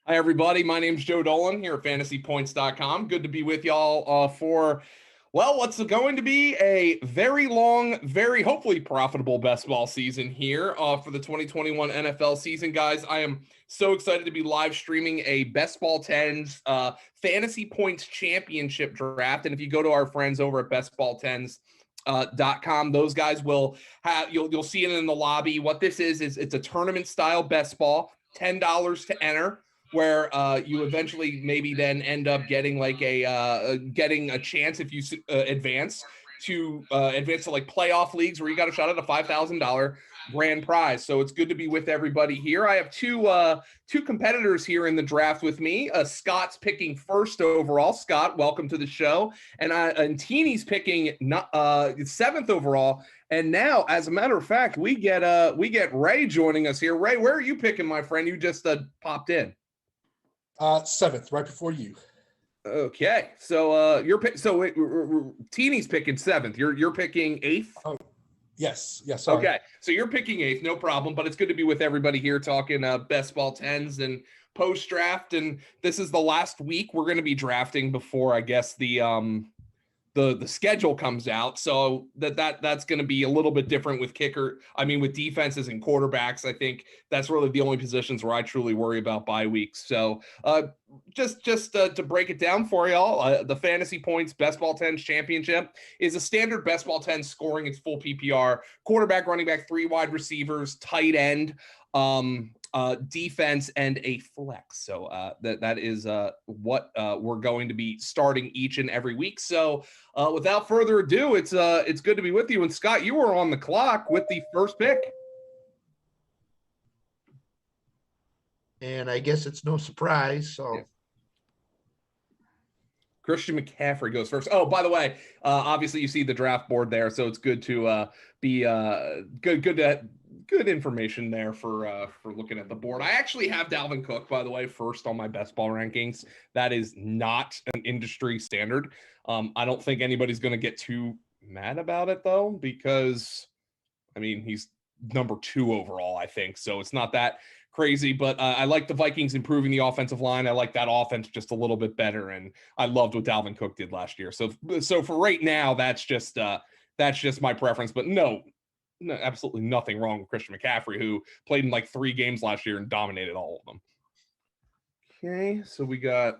Hi, everybody. My name's Joe Dolan here at fantasypoints.com. Good to be with y'all for, well, what's going to be a very long, very hopefully profitable best ball season here for the 2021 NFL season. Guys, I am so excited to be live streaming a Best Ball 10's Fantasy Points Championship draft. And if you go to our friends over at bestball10s.com, those guys will have, you'll see it in the lobby. What this is it's a tournament style best ball, $10 to enter, where you eventually maybe then end up getting like getting a chance if you advance to like playoff leagues where you got a shot at a $5,000 grand prize. So it's good to be with everybody here. I have two competitors here in the draft with me. Scott's picking first overall. Scott, welcome to the show. And Teeny's picking seventh overall. And now, as a matter of fact, we get Ray joining us here. Ray, where are you picking, my friend? You just popped in. Seventh, right before you. Okay, so Teeny's picking seventh. You're picking eighth. Oh, yes. Sorry. Okay, so you're picking eighth, no problem. But it's good to be with everybody here talking best ball 10s and post draft. And this is the last week we're going to be drafting before, I guess, the schedule comes out. So that's going to be a little bit different with with defenses and quarterbacks. I think that's really the only positions where I truly worry about bye weeks. So just to break it down for y'all, the Fantasy Points Best Ball 10s Championship is a standard Best Ball 10 scoring. It's full PPR, quarterback, running back, 3 wide receivers, tight end, defense, and a flex. So that is what we're going to be starting each and every week. So without further ado, it's good to be with you. And Scott, you were on the clock with the first pick. And I guess it's no surprise. So yeah. Christian McCaffrey goes first. Oh, by the way, obviously you see the draft board there, so it's good to be good information there for looking at the board. I actually have Dalvin Cook, by the way, first on my best ball rankings. That is not an industry standard. I don't think anybody's going to get too mad about it, though, because, he's number 2 overall, I think. So it's not that crazy, but I like the Vikings improving the offensive line. I like that offense just a little bit better, and I loved what Dalvin Cook did last year. So for right now, that's just my preference. But no, absolutely nothing wrong with Christian McCaffrey, who played in like 3 games last year and dominated all of them. Okay, so we got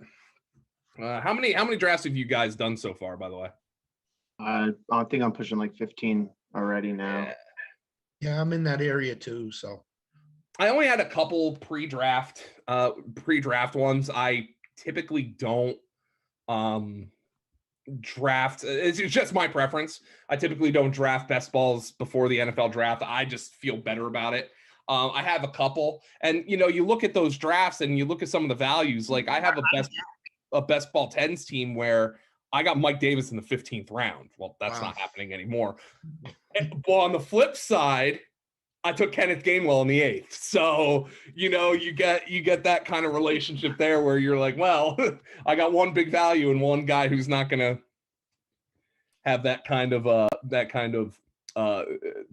how many drafts have you guys done so far, by the way? I think I'm pushing like 15 already now. Yeah, I'm in that area too. So I only had a couple pre-draft ones. I typically don't draft. It's just my preference. I typically don't draft best balls before the NFL draft. I just feel better about it. I have a couple, and you look at those drafts and you look at some of the values. Like I have a best ball 10s team where I got Mike Davis in the 15th round. Well, that's not happening anymore. Well, on the flip side, I took Kenneth Gainwell in the 8th. So, you get that kind of relationship there where you're like, well, I got one big value and one guy who's not going to have that kind of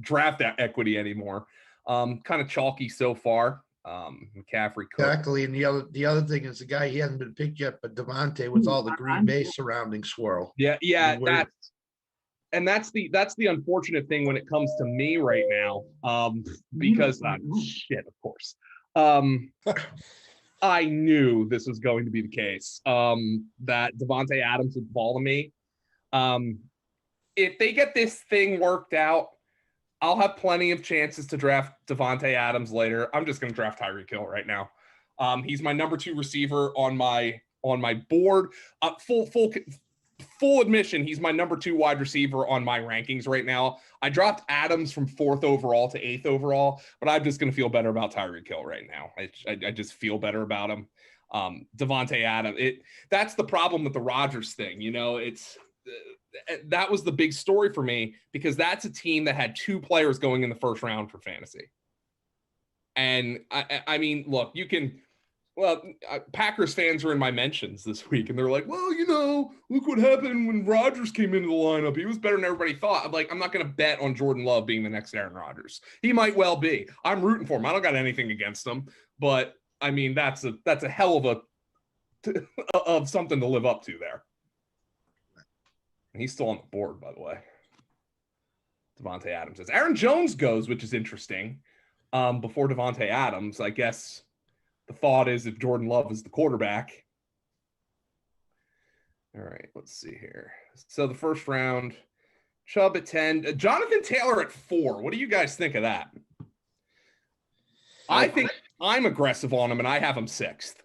draft equity anymore. Kind of chalky so far. McCaffrey. Cook. Exactly. And the other thing is the guy, he hasn't been picked yet, but Devontae with all the Green Bay surrounding swirl. Yeah. That's the unfortunate thing when it comes to me right now, because shit, of course. I knew this was going to be the case, that Devontae Adams would fall to me. If they get this thing worked out, I'll have plenty of chances to draft Devontae Adams later. I'm just going to draft Tyreek Hill right now. He's my number 2 receiver on my board. Full admission, he's my number 2 wide receiver on my rankings right now. I dropped Adams from 4th overall to 8th overall, but I'm just going to feel better about Tyreek Hill right now. I just feel better about him. Devontae Adams, that's the problem with the Rodgers thing. That was the big story for me, because that's a team that had 2 players going in the first round for fantasy. And look, Packers fans are in my mentions this week, and they're like, well, look what happened when Rodgers came into the lineup. He was better than everybody thought. I'm like, I'm not going to bet on Jordan Love being the next Aaron Rodgers. He might well be. I'm rooting for him. I don't got anything against him, but I mean, that's a hell of of something to live up to there. And he's still on the board, by the way. Devontae Adams says Aaron Jones goes, which is interesting. Before Devontae Adams, I guess the thought is if Jordan Love is the quarterback. All right, let's see here. So the first round, Chubb at 10, Jonathan Taylor at 4. What do you guys think of that? I think I'm aggressive on him, and I have him 6th.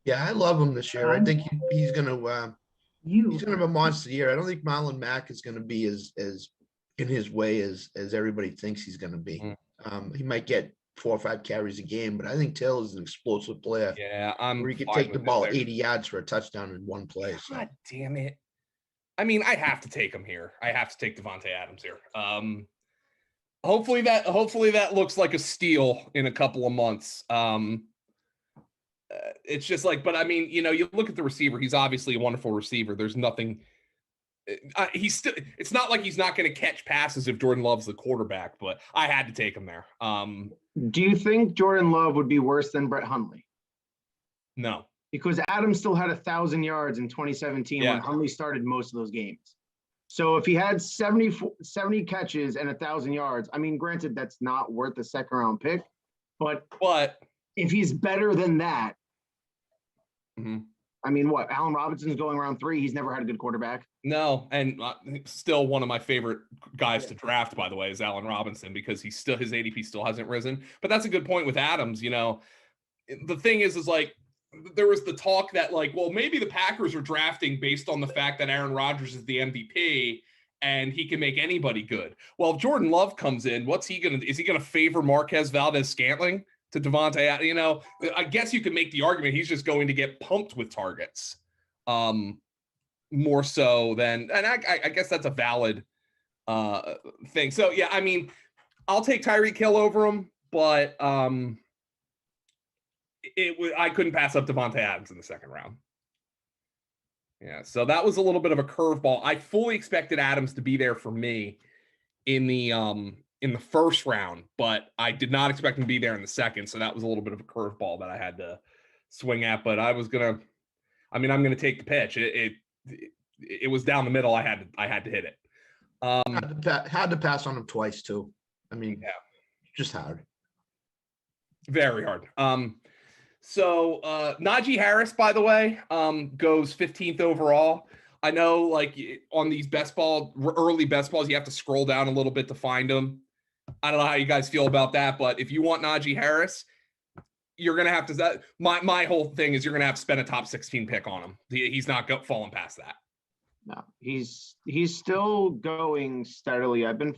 Yeah, I love him this year. I think he's gonna have a monster year. I don't think Marlon Mack is gonna be as in his way as everybody thinks he's gonna be. He might get 4 or 5 carries a game, but I think Taylor's an explosive player. Yeah, where he could take the ball 80 yards for a touchdown in one play. So. God damn it. I mean, I have to take him here. I have to take Devontae Adams here. Hopefully that looks like a steal in a couple of months. It's just like, but I mean, you know, you look at the receiver, he's obviously a wonderful receiver. There's nothing, it's not like he's not going to catch passes if Jordan Love's the quarterback, but I had to take him there. Do you think Jordan Love would be worse than Brett Hundley? No. Because Adams still had 1,000 yards in 2017 when Hundley started most of those games. So if he had 70 catches and 1,000 yards, I mean, granted, that's not worth a second round pick, but if he's better than that, I mean, what? Allen Robinson's going round 3. He's never had a good quarterback. No, and still one of my favorite guys to draft, by the way, is Allen Robinson, because his ADP still hasn't risen. But that's a good point with Adams. You know, the thing is like, there was the talk that like, well, maybe the Packers are drafting based on the fact that Aaron Rodgers is the MVP and he can make anybody good. Well, if Jordan Love comes in, is he going to favor Marquez Valdez-Scantling to Devontae? You know, I guess you could make the argument he's just going to get pumped with targets more so than, and I guess that's a valid thing. So yeah, I mean, I'll take Tyreek Hill over him, but I couldn't pass up Devontae Adams in the second round. Yeah, so that was a little bit of a curveball. I fully expected Adams to be there for me in the first round, but I did not expect him to be there in the second. So that was a little bit of a curveball that I had to swing at. But I'm gonna take the pitch. It was down the middle. I had to hit it. Had to pass on him twice too. I mean, just hard. Very hard. So Najee Harris, by the way, goes 15th overall. I know, like, on these early best balls, you have to scroll down a little bit to find them. I don't know how you guys feel about that, but if you want Najee Harris, you're gonna have to. My whole thing is you're gonna have to spend a top 16 pick on him. He's not falling past that. No, he's still going steadily. I've been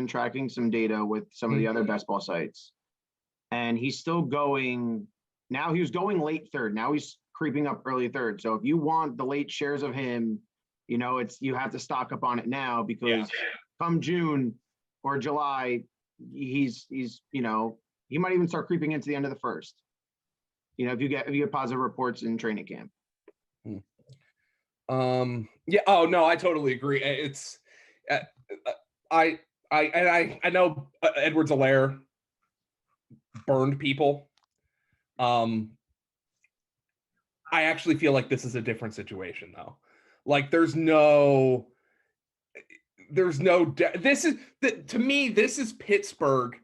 tracking some data with some of the other best ball sites, and he's still going. Now he was going late third. Now he's creeping up early third. So if you want the late shares of him, you know, you have to stock up on it now, because come June or July, he's you know, he might even start creeping into the end of the first. You know, if you get positive reports in training camp. Yeah. Oh no, I totally agree. It's I know Edwards-Helaire burned people. I actually feel like this is a different situation though. Like to me, this is Pittsburgh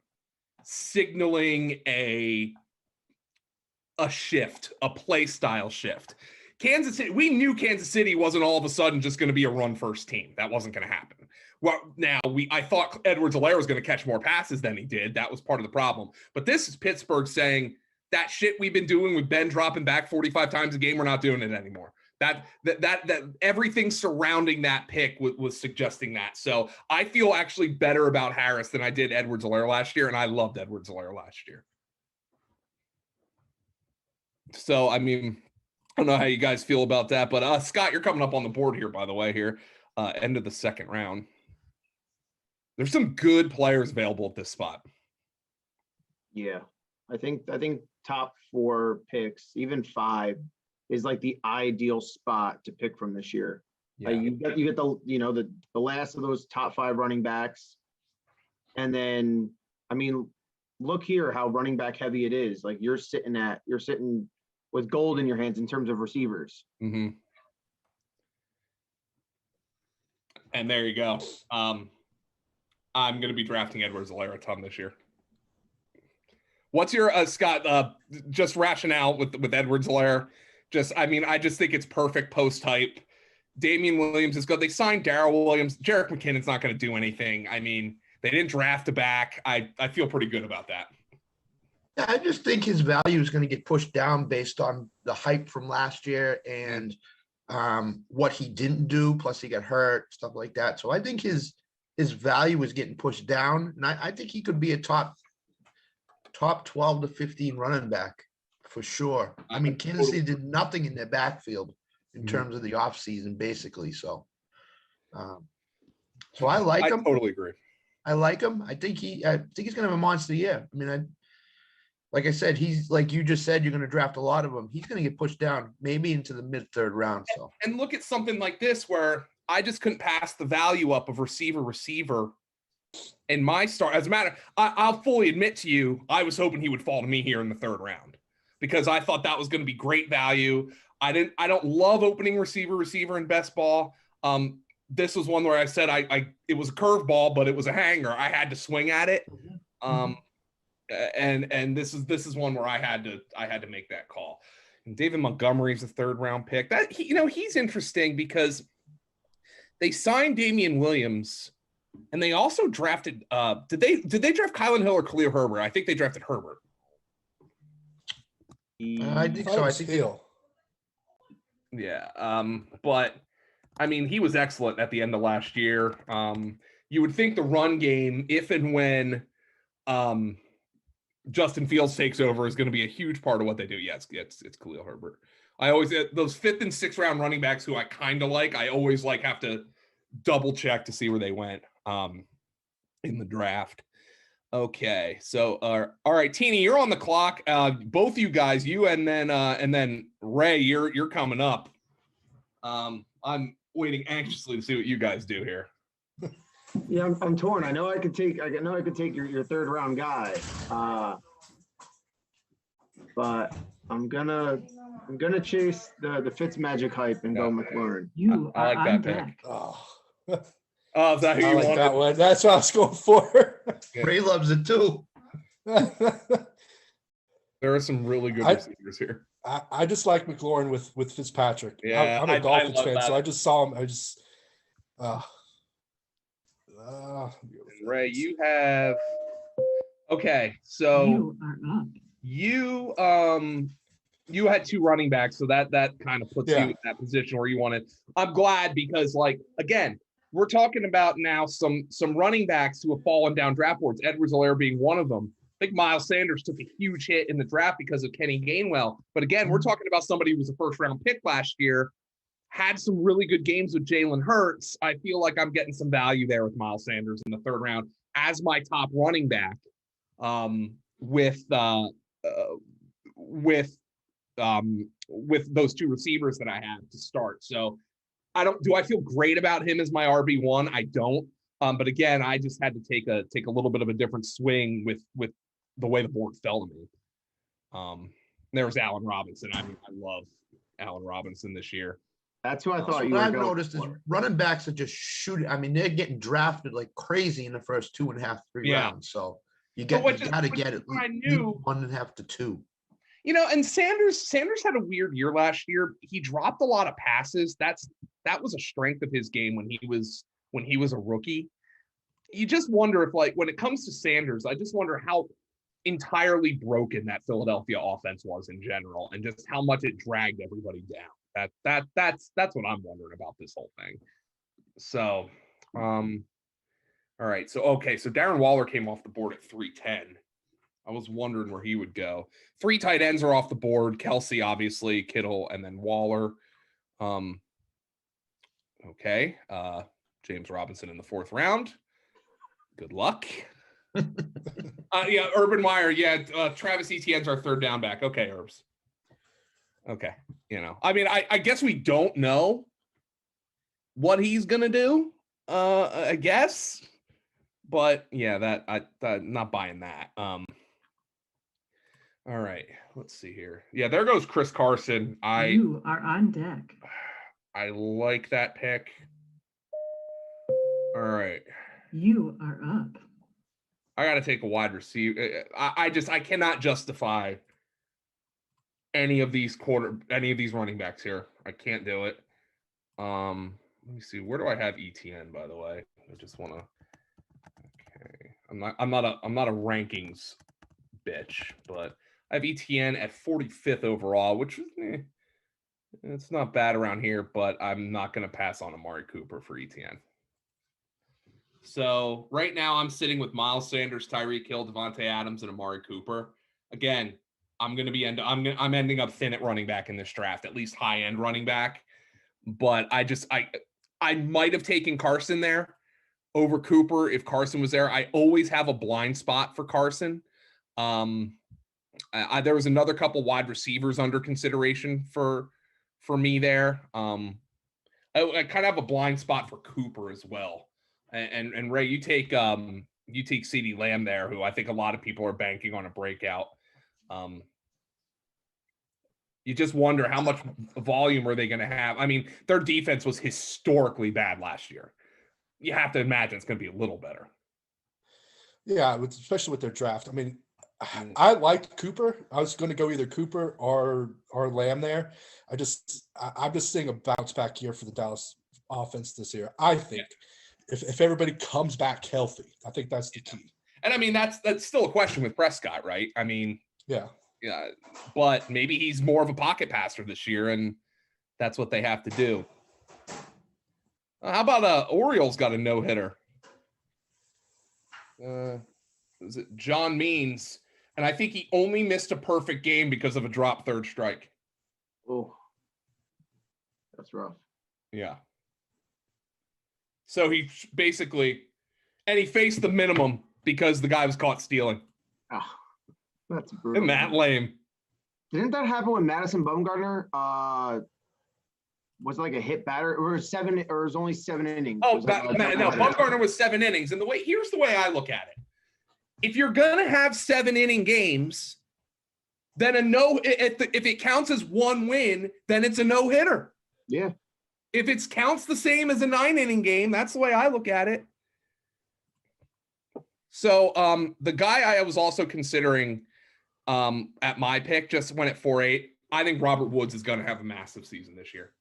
signaling a shift, a play style shift. Kansas City, we knew Kansas City wasn't all of a sudden just going to be a run first team. That wasn't going to happen. Well, now I thought Edwards-Helaire was going to catch more passes than he did. That was part of the problem. But this is Pittsburgh saying, that shit we've been doing with Ben dropping back 45 times a game, we're not doing it anymore. That everything surrounding that pick was suggesting that. So I feel actually better about Harris than I did Edwards-Helaire last year, and I loved Edwards-Helaire last year. So, I mean, I don't know how you guys feel about that, but Scott, you're coming up on the board here, by the way, here, end of the second round. There's some good players available at this spot. Yeah, I think top 4 picks, even 5, is like the ideal spot to pick from this year. Yeah. You get the last of those top 5 running backs, and then I mean, look here how running back heavy it is. Like you're sitting with gold in your hands in terms of receivers. Mm-hmm. And there you go. I'm going to be drafting Edwards-Helaire a ton this year. What's your Scott? Just rationale with Edwards-Helaire? I just think it's perfect post type. Damian Williams is good. They signed Darrell Williams. Jerick McKinnon's not going to do anything. I mean, they didn't draft a back. I feel pretty good about that. Yeah, I just think his value is going to get pushed down based on the hype from last year and what he didn't do. Plus, he got hurt, stuff like that. So I think his value is getting pushed down, and I think he could be a top 12 to 15 running back for sure. I mean, Kansas City did nothing in their backfield in terms of the offseason, basically. So, I like him. I totally agree. I like him. I think he's going to have a monster year. I mean, like I said, he's like you just said, you're going to draft a lot of them. He's going to get pushed down maybe into the mid-third round. So, and look at something like this where I just couldn't pass the value up of receiver in my start. As a matter, I'll fully admit to you, I was hoping he would fall to me here in the third round because I thought that was going to be great value. I don't love opening receiver in best ball. This was one where I said it was a curveball, but it was a hanger. I had to swing at it. And this is one where I had to make that call. And David Montgomery's a third round pick. That he's interesting because they signed Damian Williams and they also drafted did they draft Kylan Hill or Khalil Herbert? I think they drafted Herbert. I think so. I think Hill. Yeah. But I mean, he was excellent at the end of last year. You would think the run game, if and when Justin Fields takes over, is going to be a huge part of what they do. Yes, it's Khalil Herbert. I always those 5th and 6th round running backs who I kind of like. I always have to double check to see where they went in the draft. Okay, so all right, Teeny, you're on the clock. Both you guys, you and then Ray, you're coming up. I'm waiting anxiously to see what you guys do here. Yeah, I'm torn. I know I could take your third round guy, but I'm gonna chase the Fitzmagic hype and go McLaurin. I like that pick. Oh, Is that who I you like wanted? that one. That's what I was going for. Ray loves it too. There are some really good receivers here. I just like McLaurin with Fitzpatrick. Yeah, I'm a Dolphins love fan, that. so I just saw him. Ray, you have okay. So you had 2 running backs, so that kind of puts you in that position where you wanted. I'm glad because again, we're talking about now some running backs who have fallen down draft boards. Edwards-Helaire being one of them. I think Miles Sanders took a huge hit in the draft because of Kenny Gainwell. But again, we're talking about somebody who was a first-round pick last year, had some really good games with Jalen Hurts. I feel like I'm getting some value there with Miles Sanders in the third round as my top running back with those 2 receivers that I have to start. So do I feel great about him as my RB1? I don't. But again, I just had to take a little bit of a different swing with the way the board fell to me. There was Allen Robinson. I mean, I love Allen Robinson this year. That's who I thought you what were I've going noticed is for. running backs are just shooting. I mean, they're getting drafted like crazy in the first 2.5, 3 rounds. So you got to get at least 1.5 to 2. And Sanders had a weird year last year. He dropped a lot of passes. That was a strength of his game when he was a rookie. You just wonder if when it comes to Sanders, I just wonder how entirely broken that Philadelphia offense was in general, and just how much it dragged everybody down. That's what I'm wondering about this whole thing. So, all right. So Darren Waller came off the board at 310. I was wondering where he would go. 3 tight ends are off the board. Kelsey, obviously, Kittle, and then Waller. Okay. James Robinson in the 4th round. Good luck. Urban Meyer. Yeah, Travis Etienne's our 3rd down back. Okay, Herbs. Okay. I mean, I guess we don't know what he's gonna do. I guess, but yeah, I'm not buying that. All right, let's see here. Yeah, there goes Chris Carson. You are on deck. I like that pick. All right. You are up. I got to take a wide receiver. I cannot justify any of these running backs here. I can't do it. Let me see. Where do I have ETN, by the way? I just want to. Okay. I'm not a rankings bitch, but I have ETN at 45th overall, which is it's not bad around here, but I'm not going to pass on Amari Cooper for ETN. So right now I'm sitting with Miles Sanders, Tyreek Hill, Devontae Adams, and Amari Cooper. Again, I'm ending up thin at running back in this draft, at least high end running back. But I might have taken Carson there over Cooper if Carson was there. I always have a blind spot for Carson. There was another couple wide receivers under consideration for me there. I kind of have a blind spot for Cooper as well. And Ray, you take CeeDee Lamb there, who I think a lot of people are banking on a breakout. You just wonder how much volume are they going to have. I mean, their defense was historically bad last year. You have to imagine it's going to be a little better. Yeah, especially with their draft. I mean, I liked Cooper. I was going to go either Cooper or Lamb there. I'm just seeing a bounce back year for the Dallas offense this year. I think if everybody comes back healthy, I think that's the key. And I mean, that's still a question with Prescott, right? I mean, yeah, but maybe he's more of a pocket passer this year, and that's what they have to do. How about Orioles got a no hitter? Is it John Means? And I think he only missed a perfect game because of a drop third strike. Oh, that's rough. Yeah. So he basically, and he faced the minimum because the guy was caught stealing. Oh, that's brutal. Isn't that lame? Didn't that happen with Madison Bumgarner? Was it like a hit batter or it was only 7 innings? Oh, no, Bumgarner was 7 innings. And here's the way I look at it. If you're gonna have 7-inning games, then if it counts as 1 win, then it's a no-hitter. Yeah. If it counts the same as a 9-inning game, that's the way I look at it. So the guy I was also considering at my pick just went at 4.8. I think Robert Woods is going to have a massive season this year.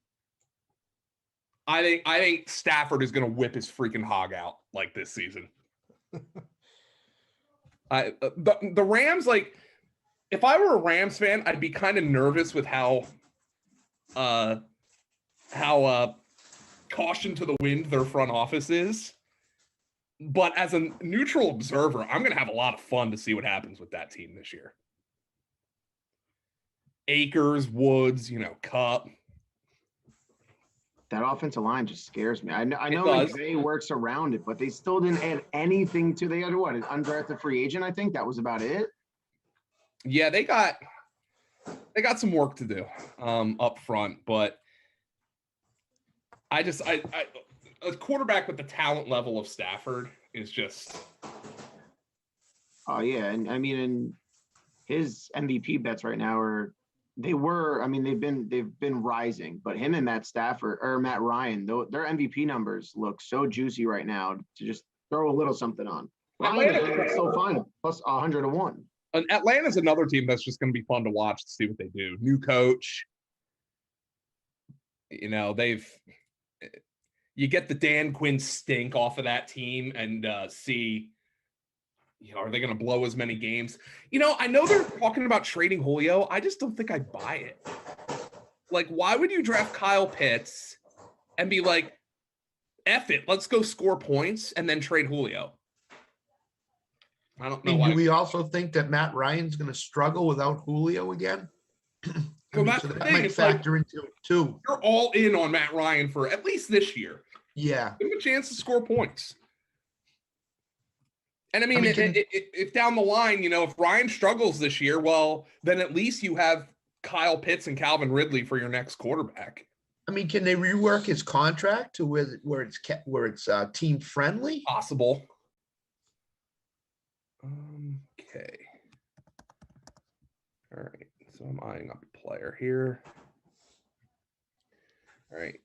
I think Stafford is going to whip his freaking hog out like this season. The Rams, like, if I were a Rams fan, I'd be kind of nervous with how caution to the wind their front office is. But as a neutral observer, I'm going to have a lot of fun to see what happens with that team this year. Akers, Woods, Kupp. That offensive line just scares me. I know McVay works around it, but they still didn't add anything to. They had an undrafted free agent. I think that was about it. Yeah, they got some work to do up front, but a quarterback with the talent level of Stafford is just. Oh yeah, and I mean, and his MVP bets right now they've been rising, but him and Matt Ryan, their MVP numbers look so juicy right now to just throw a little something on. Ryan is still fine, plus 100-1. And Atlanta's another team that's just going to be fun to watch to see what they do. New coach. You get the Dan Quinn stink off of that team and see, are they going to blow as many games? I know they're talking about trading Julio. I just don't think I buy it. Like, why would you draft Kyle Pitts and be like, F it, let's go score points and then trade Julio? I don't know. Do we also think that Matt Ryan's going to struggle without Julio again? Well, that's the thing. Might factor into it too. You're all in on Matt Ryan for at least this year. Yeah. Give him a chance to score points. And I mean, if down the line, if Ryan struggles this year, well, then at least you have Kyle Pitts and Calvin Ridley for your next quarterback. I mean, can they rework his contract to where it's team friendly? Possible. Okay. All right, so I'm eyeing up a player here. All right,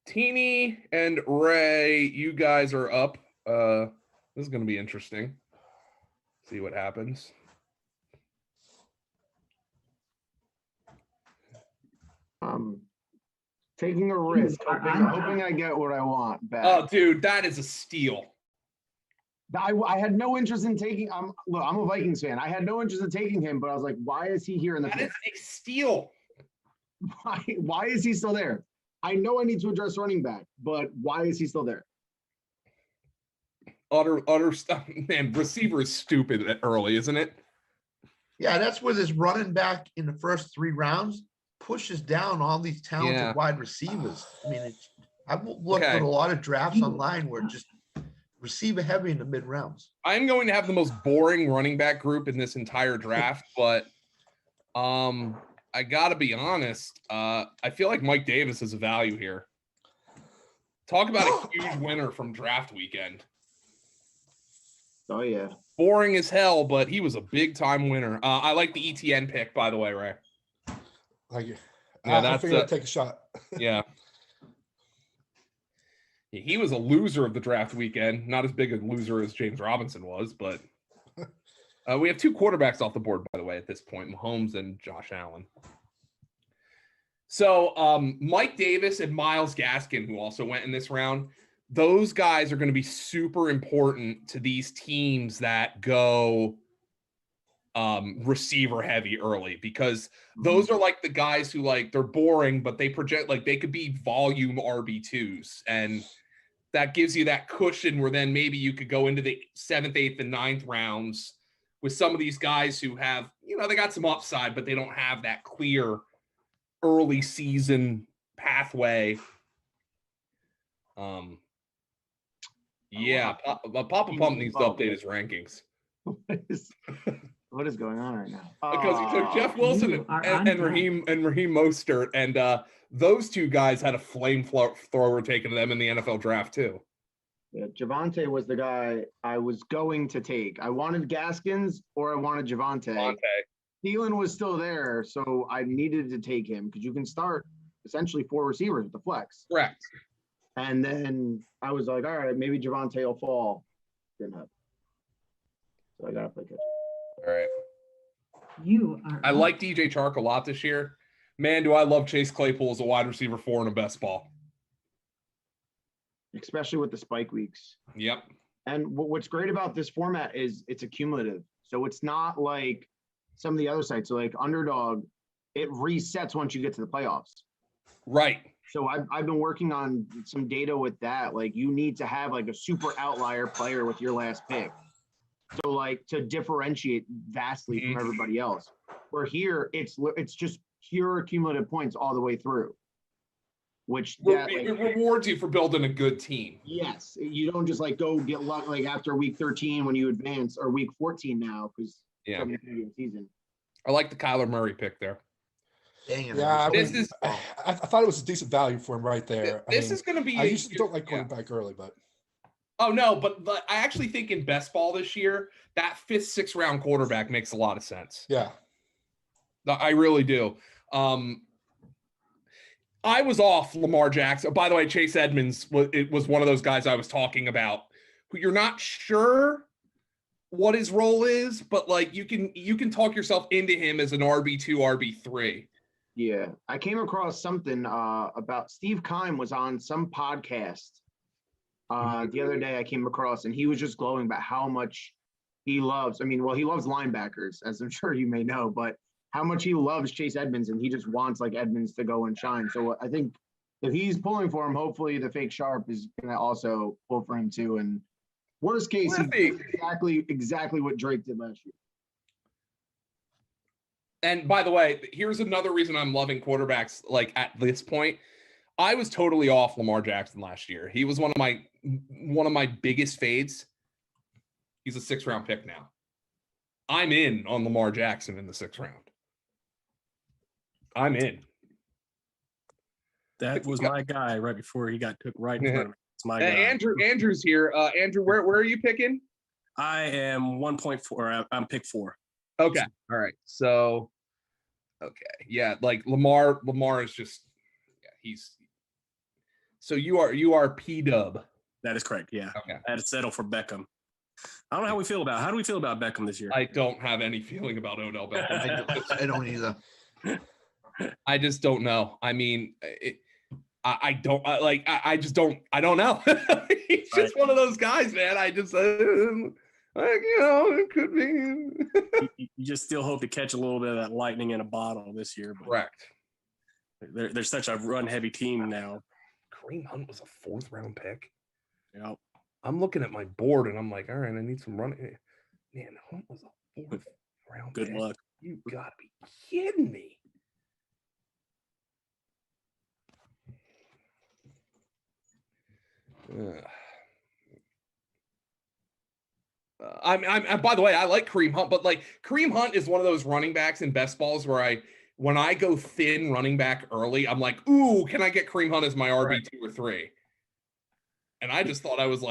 Teeny and Ray, you guys are up. This is going to be interesting. See what happens. Taking a risk, hoping I get what I want back. Oh, dude, that is a steal. I had no interest in taking. Look, I'm a Vikings fan. I had no interest in taking him, but I was like, why is he here in the? That is a steal. Why is he still there? I know I need to address running back, but why is he still there? Utter stuff. Man, receiver is stupid early, isn't it? Yeah, that's where this running back in the first 3 rounds pushes down all these talented wide receivers. I mean, I've looked at a lot of drafts online where just receiver heavy in the mid rounds. I'm going to have the most boring running back group in this entire draft, but I gotta be honest. I feel like Mike Davis is a value here. Talk about a huge winner from draft weekend. Oh yeah, boring as hell, but he was a big time winner. I like the ETN pick, by the way, Ray. Thank you. Yeah, I figured I'd take a shot. Yeah. He was a loser of the draft weekend. Not as big a loser as James Robinson was, but we have 2 quarterbacks off the board, by the way, at this point, Mahomes and Josh Allen. So Mike Davis and Myles Gaskin, who also went in this round, those guys are going to be super important to these teams that go receiver heavy early, because those are like the guys who, like, they're boring, but they project, like, they could be volume RB2s, and that gives you that cushion where then maybe you could go into the 7th, 8th, and 9th rounds with some of these guys who have, you know, they got some upside, but they don't have that clear early season pathway. Yeah, Papa Pump needs to update his rankings. What is going on right now? Because he took Jeff Wilson and Raheem Mostert, and those 2 guys had a flamethrower taken to them in the NFL draft too. Yeah, Javonte was the guy I was going to take. I wanted Gaskins or I wanted Javonte. Thielen was still there, so I needed to take him because you can start essentially 4 receivers with the flex. Correct. And then I was like, all right, maybe Javonte will fall. Didn't happen. So I got to play catch. All right. You are. I like DJ Chark a lot this year. Man, do I love Chase Claypool as a wide receiver 4 in a best ball. Especially with the spike weeks. Yep. And what's great about this format is it's accumulative. So it's not like some of the other sites. So like Underdog, it resets once you get to the playoffs. Right. So I've been working on some data with that. Like, you need to have like a super outlier player with your last pick. So like to differentiate vastly from everybody else. Where here it's just pure cumulative points all the way through. Which it rewards you for building a good team. Yes. You don't just like go get luck like after week 13 when you advance, or week 14 now, because season. I like the Kyler Murray pick there. Dang, yeah, I thought it was a decent value for him right there. This is going to be. I usually don't like quarterback early, but. Oh no, but I actually think in best ball this year, that 5th, 6th round quarterback makes a lot of sense. Yeah, I really do. I was off Lamar Jackson. By the way, Chase Edmonds was one of those guys I was talking about, who you're not sure what his role is, but like you can talk yourself into him as an RB2, RB3. Yeah, I came across something about Steve Keim was on some podcast the other day. I came across, and he was just glowing about how much he loves. I mean, well, he loves linebackers, as I'm sure you may know, but how much he loves Chase Edmonds, and he just wants like Edmonds to go and shine. So I think if he's pulling for him, hopefully the fake sharp is going to also pull for him too. And worst case, he's exactly what Drake did last year. And by the way, here's another reason I'm loving quarterbacks. Like at this point, I was totally off Lamar Jackson last year. He was one of my biggest fades. He's a 6th round pick now. I'm in on Lamar Jackson in the 6th round. I'm in. That was my guy right before he got took right in front of me. It's my guy. Andrew's here. Andrew, where are you picking? I am 1.4. I'm pick 4. Okay. All right. So Okay. Yeah, like Lamar is just he's so you are P-Dub. That is correct. Yeah. Okay. I had to settle for Beckham. I don't know how we feel about. How do we feel about Beckham this year? I don't have any feeling about Odell Beckham. I don't either. I just don't know. I mean, I just don't know. He's just one of those guys, man. I just it could be. You just still hope to catch a little bit of that lightning in a bottle this year. But Correct. they're such a run-heavy team now. Kareem Hunt was a 4th round pick. Yep. I'm looking at my board and I'm like, all right, I need some running. Man, Hunt was a 4th round Good pick. luck. You gotta be kidding me. I'm by the way, I like Kareem Hunt, but like Kareem Hunt is one of those running backs in best balls where when I go thin running back early, I'm like, ooh, can I get Kareem Hunt as my RB2 or 3? And I just thought I was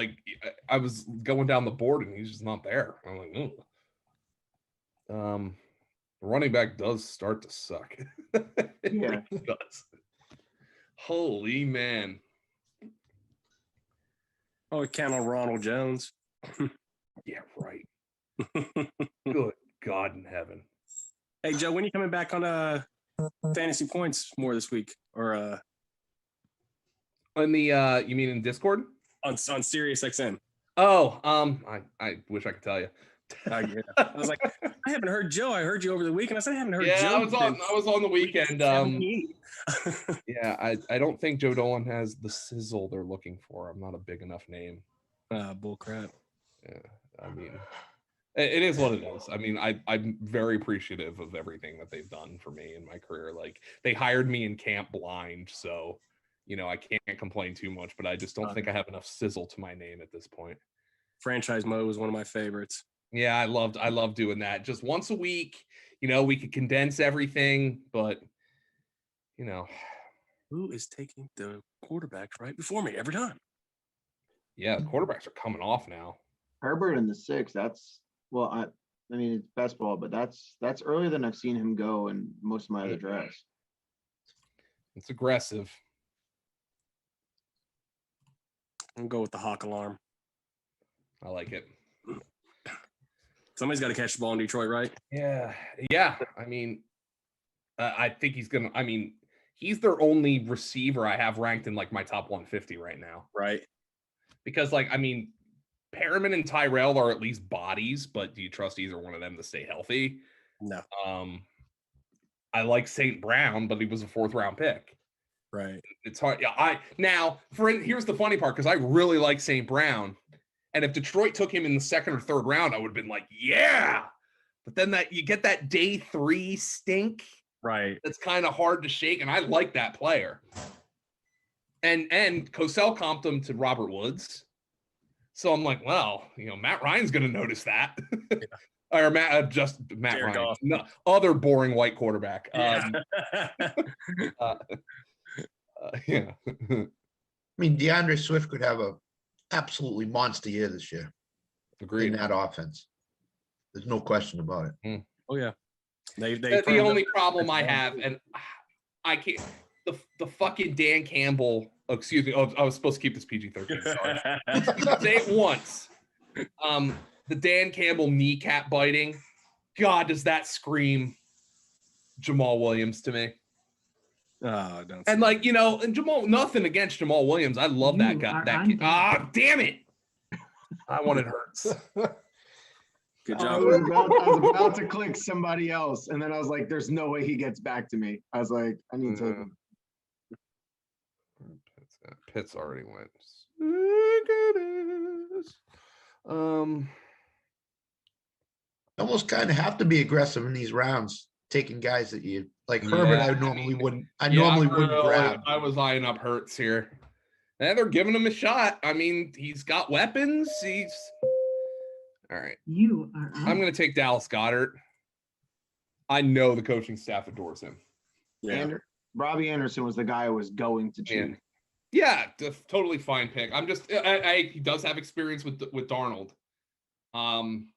going down the board and he's just not there. I'm like, ooh. Running back does start to suck. It Yeah. really does. Holy man. Oh, we count on Ronald Jones. Yeah, right. Good God in heaven. Hey, Joe, when are you coming back on fantasy points more this week? Or On the you mean in Discord? on Sirius XM? Oh, I wish I could tell you. I was like, I haven't heard Joe. I heard you over the weekend. I said I haven't heard Joe. I was on the weekend. 17. Yeah, I don't think Joe Dolan has the sizzle they're looking for. I'm not a big enough name. Bull crap. Yeah, I mean, it is what it is. I mean, I'm very appreciative of everything that they've done for me in my career. Like, they hired me in camp blind, so I can't complain too much. But I just don't think I have enough sizzle to my name at this point. Franchise mode was one of my favorites. Yeah, I loved doing that. Just once a week, we could condense everything, but who is taking the quarterbacks right before me every time? Yeah, the quarterbacks are coming off now. Herbert in the 6th. That's I mean it's best ball, but that's earlier than I've seen him go in most of my other drafts. It's aggressive. I'm gonna go with the Hawk alarm. I like it. Somebody's got to catch the ball in Detroit, right? Yeah. I mean, I think he's gonna. I mean, he's their only receiver I have ranked in like my top 150 right now. Right. Because Perriman and Tyrell are at least bodies, but do you trust either one of them to stay healthy? No. I like St. Brown, but he was a 4th round pick. Right. It's hard. Yeah. Here's the funny part, because I really like St. Brown. And if Detroit took him in the 2nd or 3rd round, I would have been like, yeah. But then you get that day 3 stink. Right. That's kind of hard to shake. And I like that player. And Cosell comped him to Robert Woods. So I'm like, well, Matt Ryan's going to notice that. Yeah. Or Matt Jared Ryan. No, other boring white quarterback. Yeah. Yeah. I mean, DeAndre Swift could have a absolutely monster year this year. Agreed. In that offense. There's no question about it. Oh yeah. The only problem I have, and I can't, the fucking Dan Campbell. Oh, excuse me. Oh, I was supposed to keep this PG-13. Sorry. Say it once. The Dan Campbell kneecap biting. God, does that scream Jamal Williams to me? Oh, don't. And and Jamal, nothing against Jamal Williams. I love that guy. That kid. Damn it. When it hurts. Good I job. was about to click somebody else, and then I was like, "There's no way he gets back to me." I was like, "I need to." Pitts already went. Almost kind of have to be aggressive in these rounds, taking guys that you like. Herbert, I normally wouldn't grab. I was eyeing up Hurts here. And they're giving him a shot. I mean, he's got weapons. All right. You are. I'm going to take Dallas Goedert. I know the coaching staff adores him. Yeah. Robbie Anderson was the guy I was going to choose. Yeah, totally fine pick. I'm just, he does have experience with Darnold. Man,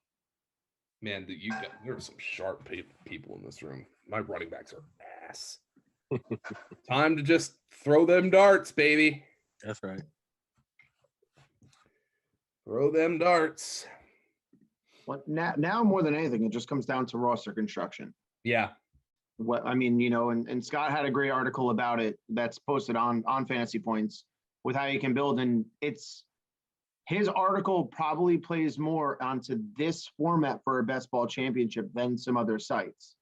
there are some sharp people in this room. my running backs are ass. Time to just throw them darts, baby. That's right. Throw them darts. Well, now more than anything, it just comes down to roster construction. Yeah. What I mean, you know, and Scott had a great article about it that's posted on Fantasy Points with how you can build, and it's his article probably plays more onto this format for a best ball championship than some other sites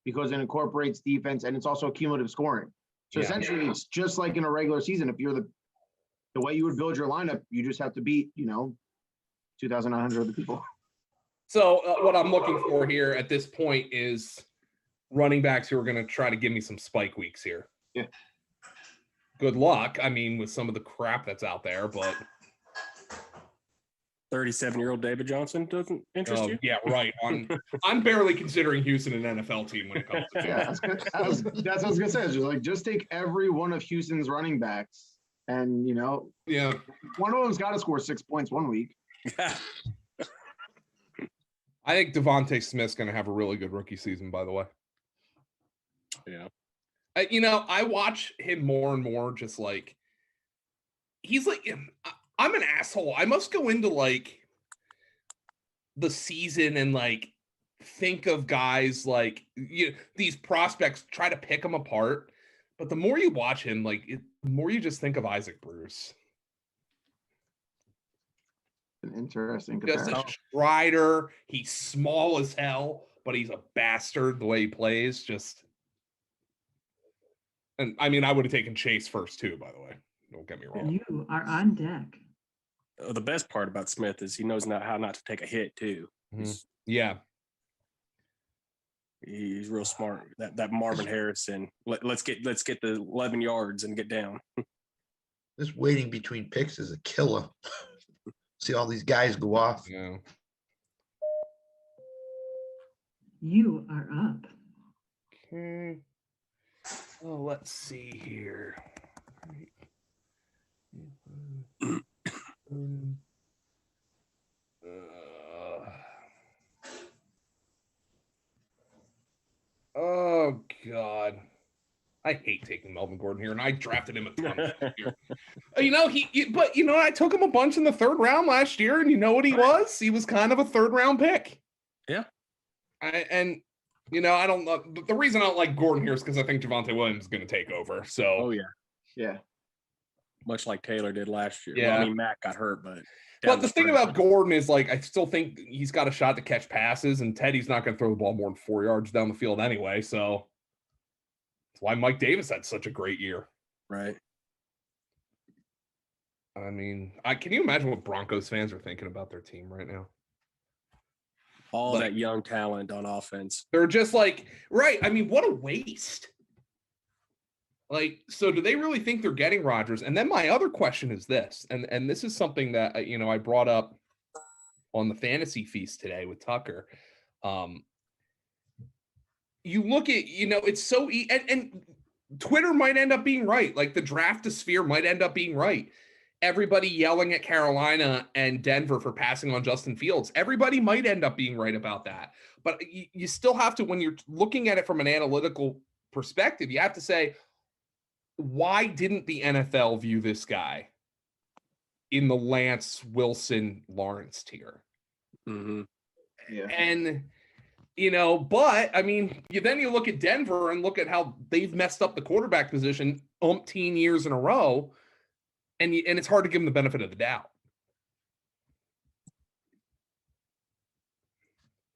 because it incorporates defense and it's also cumulative scoring. So essentially, it's just like in a regular season. If you're the way you would build your lineup, you just have to beat, 2,900 other people. So what I'm looking for here at this point is running backs who are going to try to give me some spike weeks here. Yeah. Good luck. I mean, with some of the crap that's out there, but 37-year-old David Johnson doesn't interest you? Yeah, right. I'm barely considering Houston an NFL team when it comes to That's what I was gonna say. It's just take every one of Houston's running backs, and one of them's got to score 6 points one week. I think Devontae Smith's going to have a really good rookie season, by the way. Yeah. I watch him more and more, just like he's like, I'm an asshole. I must go into like the season and like think of guys like these prospects, try to pick them apart. But the more you watch him, like the more you just think of Isaac Bruce. An interesting Just comparison. a strider. He's small as hell, but he's a bastard the way he plays. And I mean, I would have taken Chase first too, by the way. Don't get me wrong. You are on deck. The best part about Smith is he knows how not to take a hit too. Yeah. He's real smart. That Marvin Harrison. Let's get the 11 yards and get down. This waiting between picks is a killer. See all these guys go off. Yeah. You are up. Okay. Oh, let's see here. Oh God, I hate taking Melvin Gordon here, and I drafted him a ton last year. I took him a bunch in the third round last year, and you know what he was? He was kind of a third round pick. Yeah. I don't know. The reason I don't like Gordon here is because I think Javonte Williams is going to take over. So. Oh yeah. Yeah. Much like Taylor did last year. Yeah. Well, I mean, Matt got hurt, but the thing about Gordon is, like, I still think he's got a shot to catch passes, and Teddy's not going to throw the ball more than 4 yards down the field anyway. So that's why Mike Davis had such a great year. Right. I mean, can you imagine what Broncos fans are thinking about their team right now? All that young talent on offense. They're just like, right. I mean, what a waste. Like, so do they really think they're getting Rodgers? And then my other question is this, and this is something that, I brought up on the fantasy feast today with Tucker. You look at, it's so and Twitter might end up being right. Like the draftosphere might end up being right. Everybody yelling at Carolina and Denver for passing on Justin Fields. Everybody might end up being right about that. But you still have to, when you're looking at it from an analytical perspective, you have to say, why didn't the NFL view this guy in the Lance Wilson Lawrence tier? Mm-hmm. Yeah. And, but I mean, then you look at Denver and look at how they've messed up the quarterback position umpteen years in a row. And it's hard to give them the benefit of the doubt.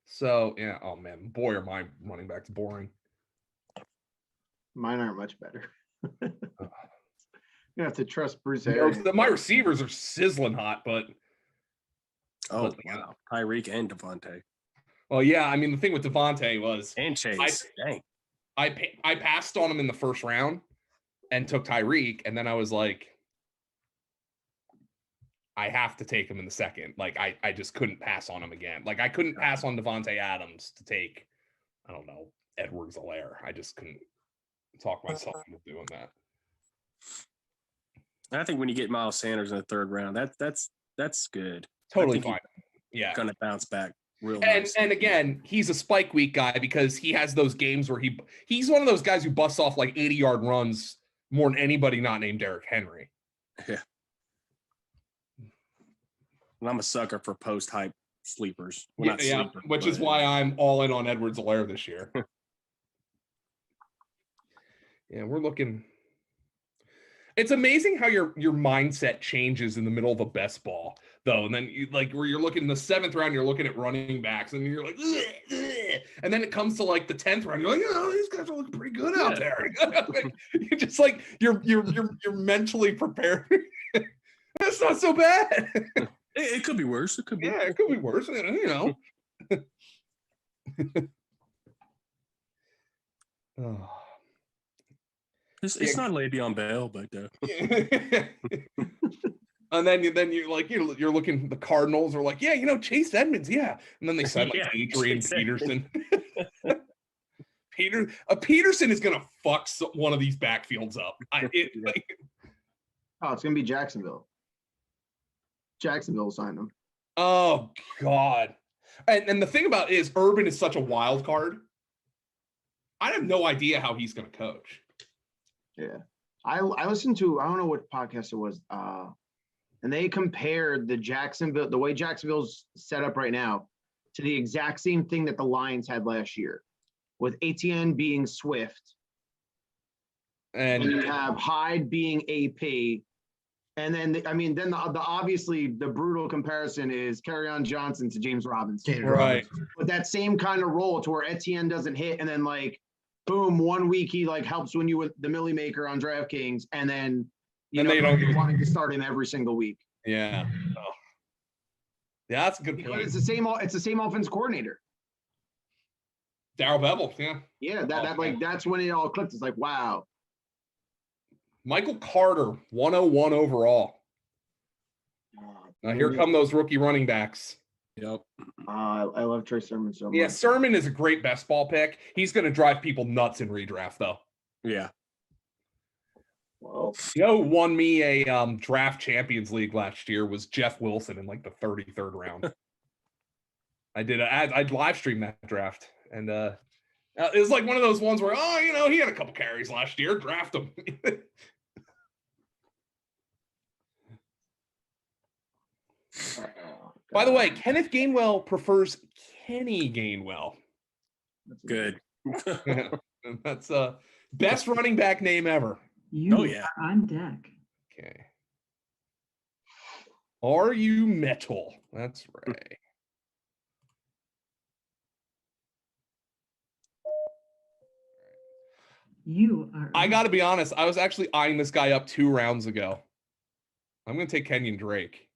So, yeah. Oh, man. Boy, are my running backs boring. Mine aren't much better. You have to trust Bruce Arians. My receivers are sizzling hot, but. Oh, wow. Tyreek and Devontae. Well, yeah. I mean, the thing with Devontae was. And Chase. Dang. I passed on him in the first round and took Tyreek. And then I was like, I have to take him in the second. Like, I just couldn't pass on him again. Like, I couldn't pass on Devontae Adams to take, I don't know, Edwards-Helaire. I just couldn't talk myself into doing that. I think when you get Miles Sanders in the third round, that's good. Totally fine. Yeah. Going to bounce back Real And nice. and again, he's a spike week guy because he has those games where he's one of those guys who busts off like 80-yard runs more than anybody not named Derrick Henry. Yeah. And I'm a sucker for post-hype sleepers. Well, not sleepers, which is why I'm all in on Edwards-Helaire this year. Yeah, we're looking. It's amazing how your mindset changes in the middle of a best ball, though. And then you like where you're looking in the 7th round, you're looking at running backs, and you're like, ugh, ugh. And then it comes to like the 10th round, you're like, oh, these guys are looking pretty good out there. You're just like you're mentally prepared. That's not so bad. It could be worse. It could be. Yeah, it could be worse. You know. Oh. It's not Le'Veon Bell, but and then you're like you're looking. The Cardinals are like, yeah, Chase Edmonds, yeah, and then they signed like Adrian Peterson. Peterson is gonna fuck one of these backfields up. Oh, it's gonna be Jacksonville. Jacksonville signed him. Oh God! And the thing about it is, Urban is such a wild card. I have no idea how he's gonna coach. Yeah. I listened to, I don't know what podcast it was, and they compared the way Jacksonville's set up right now to the exact same thing that the Lions had last year, with Etienne being Swift, and you have Hyde being AP, and then the obviously the brutal comparison is Kerryon Johnson to James Robinson, right? But that same kind of role to where Etienne doesn't hit, and then like, boom, 1 week he like helps win you with the Millie Maker on DraftKings, and then you wanting to start him every single week. Yeah. Oh. Yeah, that's a good point. It's the same offense coordinator. Darrell Bevell, yeah. Yeah, that's when it all clicked. It's like, wow. Michael Carter, 101 overall. Now here come those rookie running backs. Yep. I love Trey Sermon so much. Yeah, Sermon is a great best ball pick. He's going to drive people nuts in redraft, though. Yeah. Well, who won me a draft Champions League last year was Jeff Wilson in like the 33rd round. I live streamed that draft, and it was like one of those ones where he had a couple carries last year. Draft him. By the way, Kenneth Gainwell prefers Kenny Gainwell. Good. That's best running back name ever. You are on deck. Okay. Are you metal? That's right. You are. I got to be honest. I was actually eyeing this guy up 2 rounds ago. I'm going to take Kenyon Drake.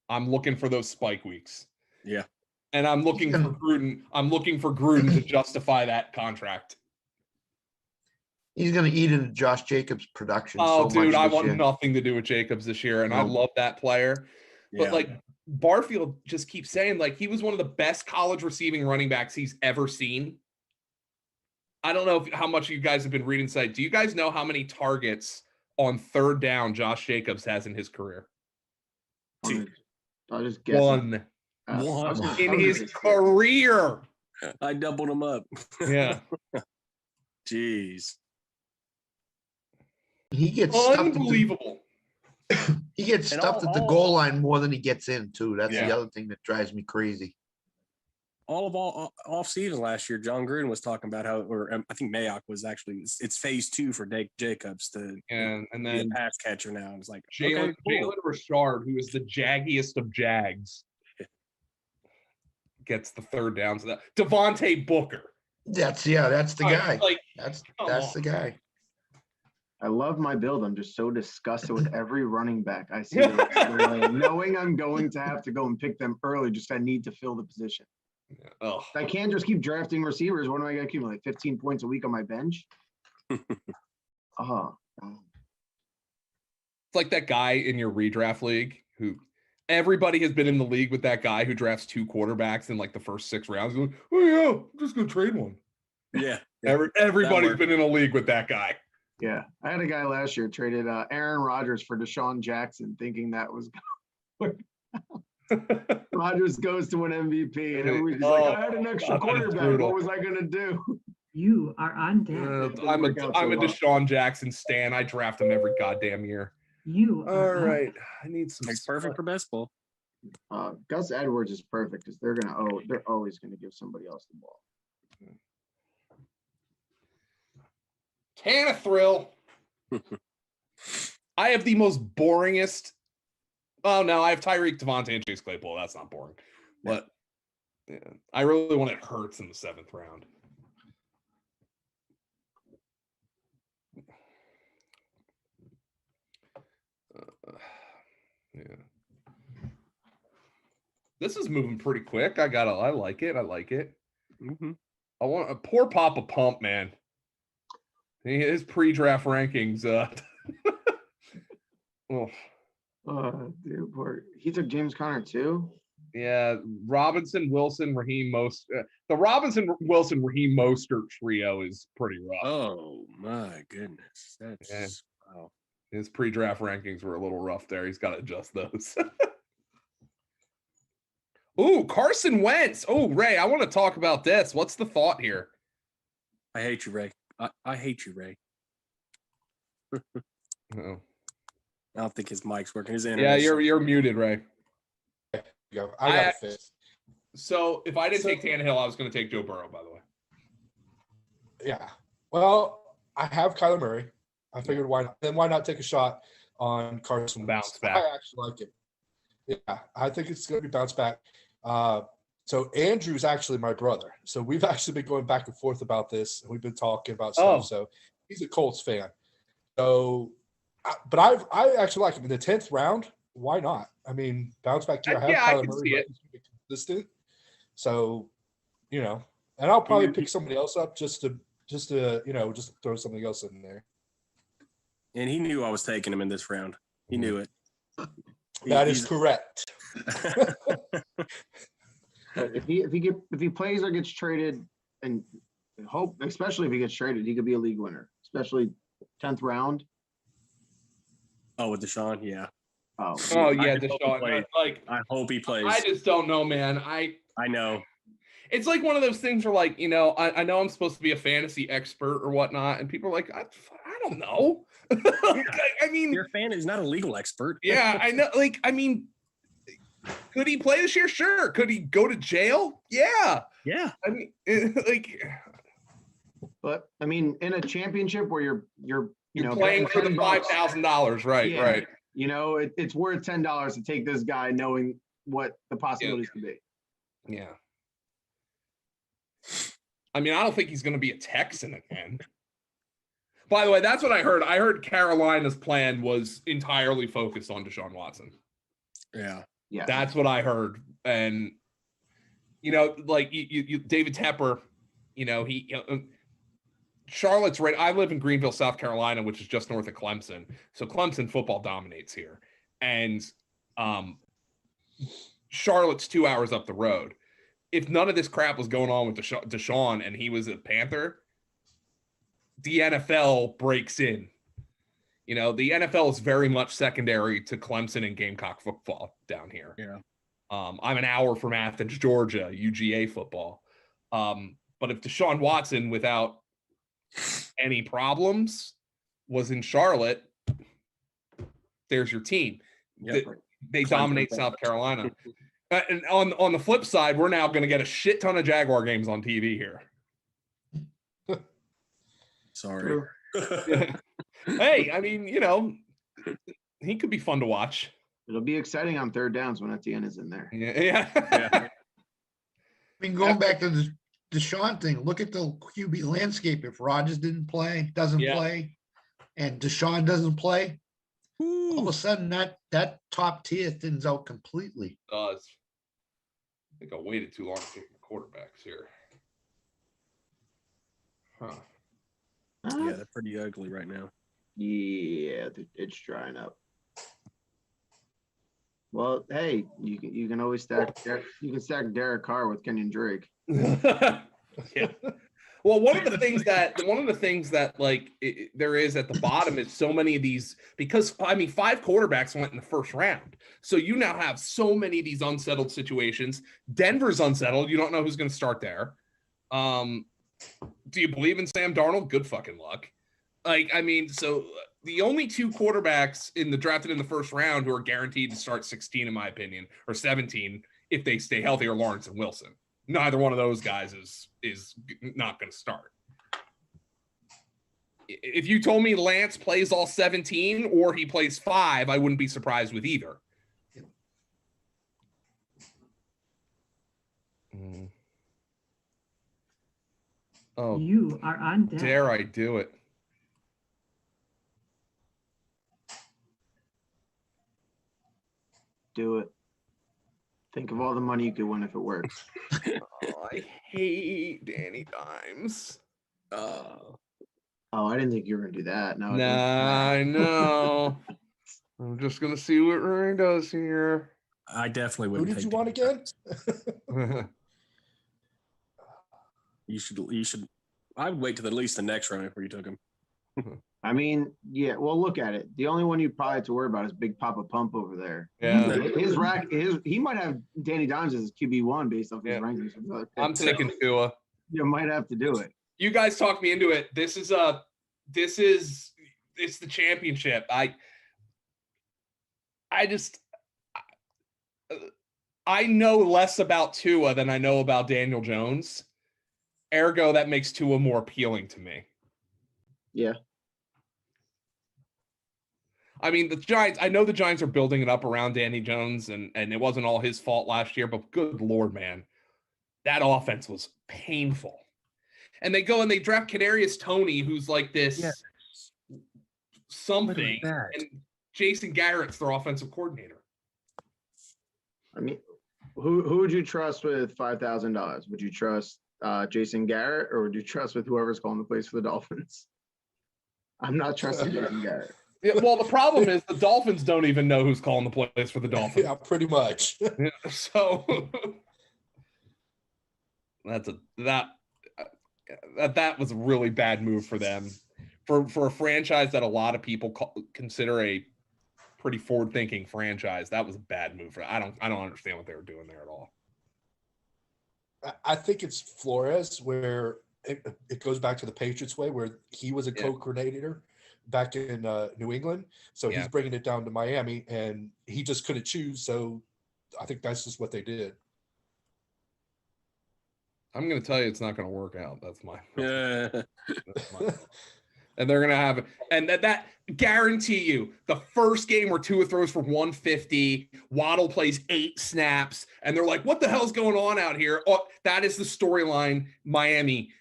I'm looking for those spike weeks. Yeah. And I'm looking for Gruden. I'm looking for Gruden to justify that contract. He's going to eat into Josh Jacobs' production. Oh, so dude, much I this want year. nothing to do with Jacobs this year, and I love that player. Yeah. But like Barfield just keeps saying, like he was one of the best college receiving running backs he's ever seen. I don't know how much you guys have been reading tonight. Do you guys know how many targets on 3rd down Josh Jacobs has in his career? I'll just guess. One. In his career. I doubled him up. Yeah. Jeez. He gets unbelievable. He gets stuffed at the goal line more than he gets in, too. That's the other thing that drives me crazy. All off season last year, John Gruden was talking about how, or I think Mayock was actually, it's phase 2 for Jacobs to and then be a pass catcher now. It's like Jalen Richard, who is the jaggiest of jags, gets the 3rd down. So that Devontae Booker. That's the guy. Like, that's the guy. I love my build. I'm just so disgusted with every running back I see. Knowing I'm going to have to go and pick them early, just I need to fill the position. Oh, I can't just keep drafting receivers. What am I going to keep? Like 15 points a week on my bench? It's like that guy in your redraft league who everybody has been in the league with that guy who drafts 2 quarterbacks in like the first 6 rounds. Like, oh yeah, I'm just gonna trade one. Yeah. Everybody's been in a league with that guy. Yeah. I had a guy last year traded Aaron Rodgers for Deshaun Jackson, thinking that was going. Rodgers goes to an MVP, and everybody's like, I had an extra quarterback. What was I gonna do? You are on deck. I'm a Deshaun Jackson stan. I draft him every goddamn year. You All are right, up. I need some. It's perfect for best ball. Gus Edwards is perfect because they're always gonna give somebody else the ball. Can of thrill. I have the most boringest. Oh no, I have Tyreek, Devontae, and Chase Claypool. That's not boring, but yeah, I really want it Hurts in the 7th round. Yeah, this is moving pretty quick. I like it. I like it. Mm-hmm. I want a poor Papa Pump, man. His pre-draft rankings. Dude, he took James Conner too. Yeah, Robinson, Wilson, Raheem Mostert. The Robinson, Wilson, Raheem Mostert trio is pretty rough. Oh my goodness, that's wow. His pre-draft rankings were a little rough there. He's got to adjust those. Ooh, Carson Wentz. Oh, Ray, I want to talk about this. What's the thought here? I hate you, Ray. I hate you, Ray. Oh. I don't think his mic's working. His internet. Yeah, you're muted, Ray. Go. I got it fixed. So if I didn't take Tannehill, I was going to take Joe Burrow, by the way. Yeah. Well, I have Kyler Murray. I figured why not take a shot on Carson Wentz. Bounce back. I actually like it. Yeah, I think it's going to be bounce back. So Andrew's actually my brother. So we've actually been going back and forth about this, and we've been talking about stuff. Oh. So he's a Colts fan. So, but I actually like him in the 10th round. Why not? I mean, bounce back year. I have Kyler Murray, but he's going to be consistent. So, and I'll probably pick somebody else up just to throw something else in there. And he knew I was taking him in this round. He knew it. That is correct. If he plays or gets traded, and especially if he gets traded, he could be a league winner, especially 10th round. Oh, with Deshaun, yeah. Oh yeah, Deshaun. I hope he plays. I just don't know, man. I know. It's like one of those things where, like, I know I'm supposed to be a fantasy expert or whatnot, and people are like, I don't know. I mean, your fan is not a legal expert. Yeah, I know. Like, I mean, could he play this year? Sure. Could he go to jail? Yeah. Yeah. I mean, but I mean, in a championship where you're playing for the $5,000, right? Yeah. Right. It's worth $10 to take this guy, knowing what the possibilities could be. Yeah. I mean, I don't think he's going to be a Texan again. By the way, that's what I heard. I heard Carolina's plan was entirely focused on Deshaun Watson. Yeah. Yeah. That's what I heard. And, like you David Tepper, Charlotte's right. I live in Greenville, South Carolina, which is just north of Clemson. So Clemson football dominates here. And Charlotte's 2 hours up the road. If none of this crap was going on with Deshaun and he was a Panther, the NFL breaks in. The NFL is very much secondary to Clemson and Gamecock football down here. Yeah. I'm an hour from Athens, Georgia, UGA football. But if Deshaun Watson, without any problems, was in Charlotte, there's your team. Yep. They dominate South Carolina. And on the flip side, we're now going to get a shit ton of Jaguar games on TV here. Sorry. Hey, I mean, he could be fun to watch. It'll be exciting on third downs when Etienne is in there. Yeah. I mean, going back to the Deshaun thing, look at the QB landscape. If Rodgers doesn't play, and Deshaun doesn't play, all of a sudden that top tier thins out completely. It does. I think I waited too long to pick my quarterbacks here. Huh. Yeah, they're pretty ugly right now. Yeah, it's drying up. Well, hey, you can always stack. You can stack Derek Carr with Kenyon Drake. Yeah. Well, one of the things that like there is at the bottom is so many of these, because I mean 5 quarterbacks went in the first round, so you now have so many of these unsettled situations. Denver's unsettled; you don't know who's going to start there. Do you believe in Sam Darnold? Good fucking luck. Like, I mean, so the only 2 quarterbacks drafted in the first round who are guaranteed to start 16, in my opinion, or 17 if they stay healthy, are Lawrence and Wilson. Neither one of those guys is not going to start. If you told me Lance plays all 17 or he plays 5, I wouldn't be surprised with either. Oh, You are on deck. dare I do it? Do it. Think of all the money you could win if it works. Oh, I hate Danny Dimes. Oh, I didn't think you were gonna do that. No. Nah, I know. I'm just gonna see what Rory does here. I definitely Who wouldn't. did you want again? You should. I would wait till at least the next round before you took him. I mean, yeah. Well, look at it. The only one you probably have to worry about is Big Papa Pump over there. Yeah. He might have Danny Dimes as his QB1 based off his rankings. I'm taking Tua. You might have to do it. You guys talked me into it. It's the championship. I know less about Tua than I know about Daniel Jones. Ergo, that makes Tua more appealing to me. Yeah. I mean, I know the Giants are building it up around Danny Jones, and it wasn't all his fault last year, but good Lord, man, that offense was painful. And they go and they draft Kadarius Toney, who's like this something, and Jason Garrett's their offensive coordinator. I mean, who would you trust with $5,000? Would you trust Jason Garrett, or would you trust with whoever's calling the plays for the Dolphins? I'm not trusting Jason Garrett. Yeah, well, the problem is the Dolphins don't even know who's calling the plays for the Dolphins. Yeah, pretty much. So that was a really bad move for them, for a franchise that a lot of people consider a pretty forward-thinking franchise. That was a bad move. I don't understand what they were doing there at all. I think it's Flores, where it goes back to the Patriots way, where he was a co-coordinator back in New England. So he's bringing it down to Miami, and he just couldn't choose. So I think that's just what they did. I'm going to tell you it's not going to work out. That's my and they're going to have – and that guarantee you the first game where Tua throws for 150, Waddle plays 8 snaps, and they're like, what the hell's going on out here? Oh, that is the storyline, Miami.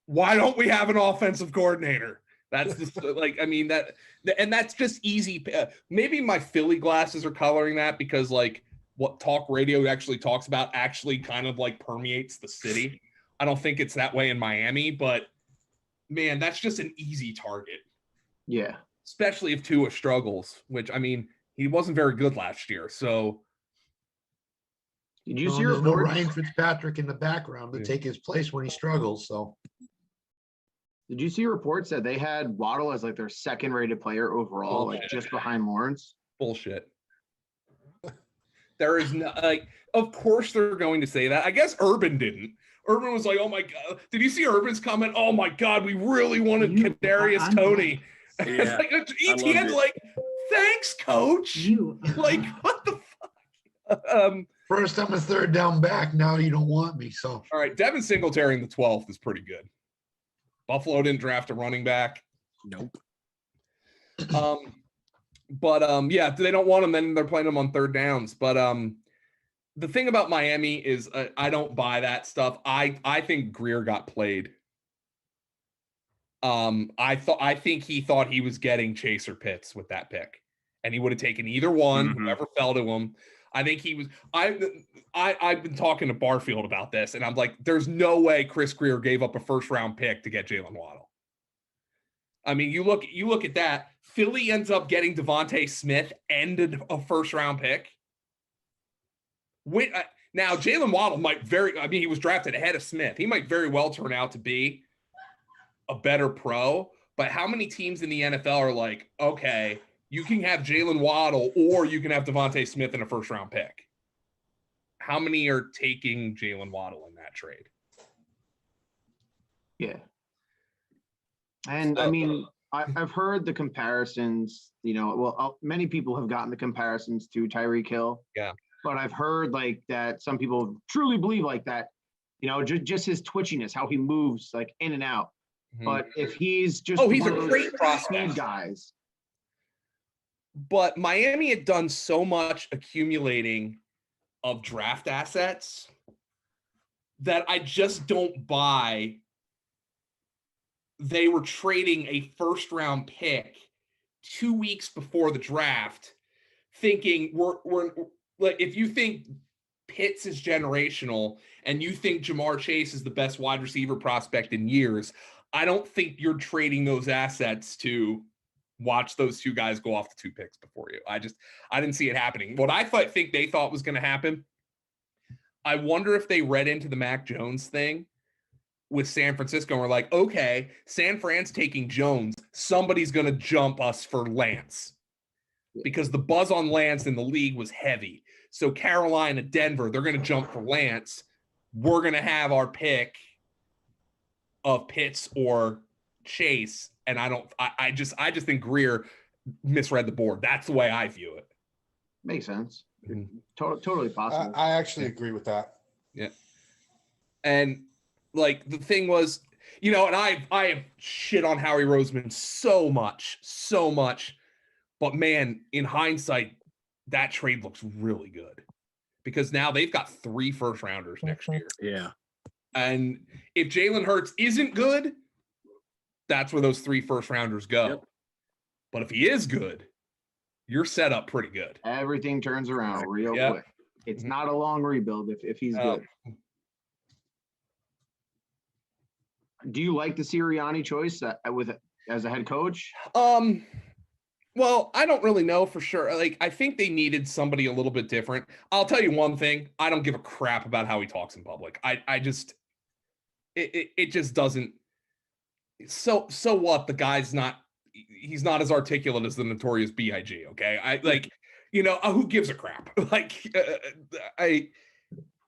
Why don't we have an offensive coordinator? That's just like, I mean, and that's just easy. Maybe my Philly glasses are coloring that, because like what talk radio actually talks about actually kind of like permeates the city. I don't think it's that way in Miami, but man, that's just an easy target. Yeah. Especially if Tua struggles, which, I mean, he wasn't very good last year. So did you see no Ryan Fitzpatrick in the background to take his place when he struggles? So did you see reports that they had Waddle as like their second rated player overall, like just behind Lawrence? Bullshit. There is no, like, of course they're going to say that. I guess Urban didn't. Urban was like, oh my God. Did you see Urban's comment? Oh my God, we really wanted Kadarius Toney. Yeah, like ETN's like, thanks, coach. Like, what the fuck? First, I'm a third down back. Now you don't want me. So all right, Devin Singletary in the 12th is pretty good. Buffalo didn't draft a running back. Nope. Yeah, they don't want him. Then they're playing him on third downs. But the thing about Miami is I don't buy that stuff. I think Greer got played. I think he thought he was getting Chase or Pitts with that pick, and he would have taken either one, whoever fell to him. I think he was. I've been talking to Barfield about this, and I'm like, there's no way Chris Greer gave up a first-round pick to get Jalen Waddle. I mean, you look at that. Philly ends up getting Devontae Smith and a first-round pick. Now Jalen Waddle might he was drafted ahead of Smith. He might very well turn out to be a better pro, but how many teams in the NFL are like, okay, you can have Jalen Waddle or you can have Devontae Smith in a first-round pick? How many are taking Jalen Waddle in that trade? Yeah. And I mean, I've heard the comparisons, many people have gotten the comparisons to Tyreek Hill. Yeah. But I've heard like that some people truly believe like that, just his twitchiness, how he moves like in and out. Mm-hmm. But if he's just he's a great prospect, guys. But Miami had done so much accumulating of draft assets that I just don't buy. They were trading a first-round pick 2 weeks before the draft, thinking we're like, if you think Pitts is generational and you think Jamar Chase is the best wide receiver prospect in years, I don't think you're trading those assets to watch those two guys go off the 2 picks before you. I didn't see it happening. What I think they thought was going to happen, I wonder if they read into the Mac Jones thing with San Francisco and were like, okay, San Fran's taking Jones. Somebody's going to jump us for Lance, because the buzz on Lance in the league was heavy. So Carolina, Denver, they're going to jump for Lance. We're going to have our pick of Pitts or Chase. And I just think Greer misread the board. That's the way I view it. Makes sense. Mm-hmm. Totally possible. I actually agree with that. Yeah. And like the thing was, and I have shit on Howie Roseman so much. But man, in hindsight, that trade looks really good, because now they've got 3 first-rounders next year. Yeah. And if Jalen Hurts isn't good, that's where those 3 first-rounders go. Yep. But if he is good, you're set up pretty good. Everything turns around real quick. It's not a long rebuild if he's good. Do you like the Sirianni choice as a head coach? Well, I don't really know for sure. Like, I think they needed somebody a little bit different. I'll tell you one thing. I don't give a crap about how he talks in public. It just doesn't. So what? The guy's he's not as articulate as the notorious B.I.G. Okay. Who gives a crap?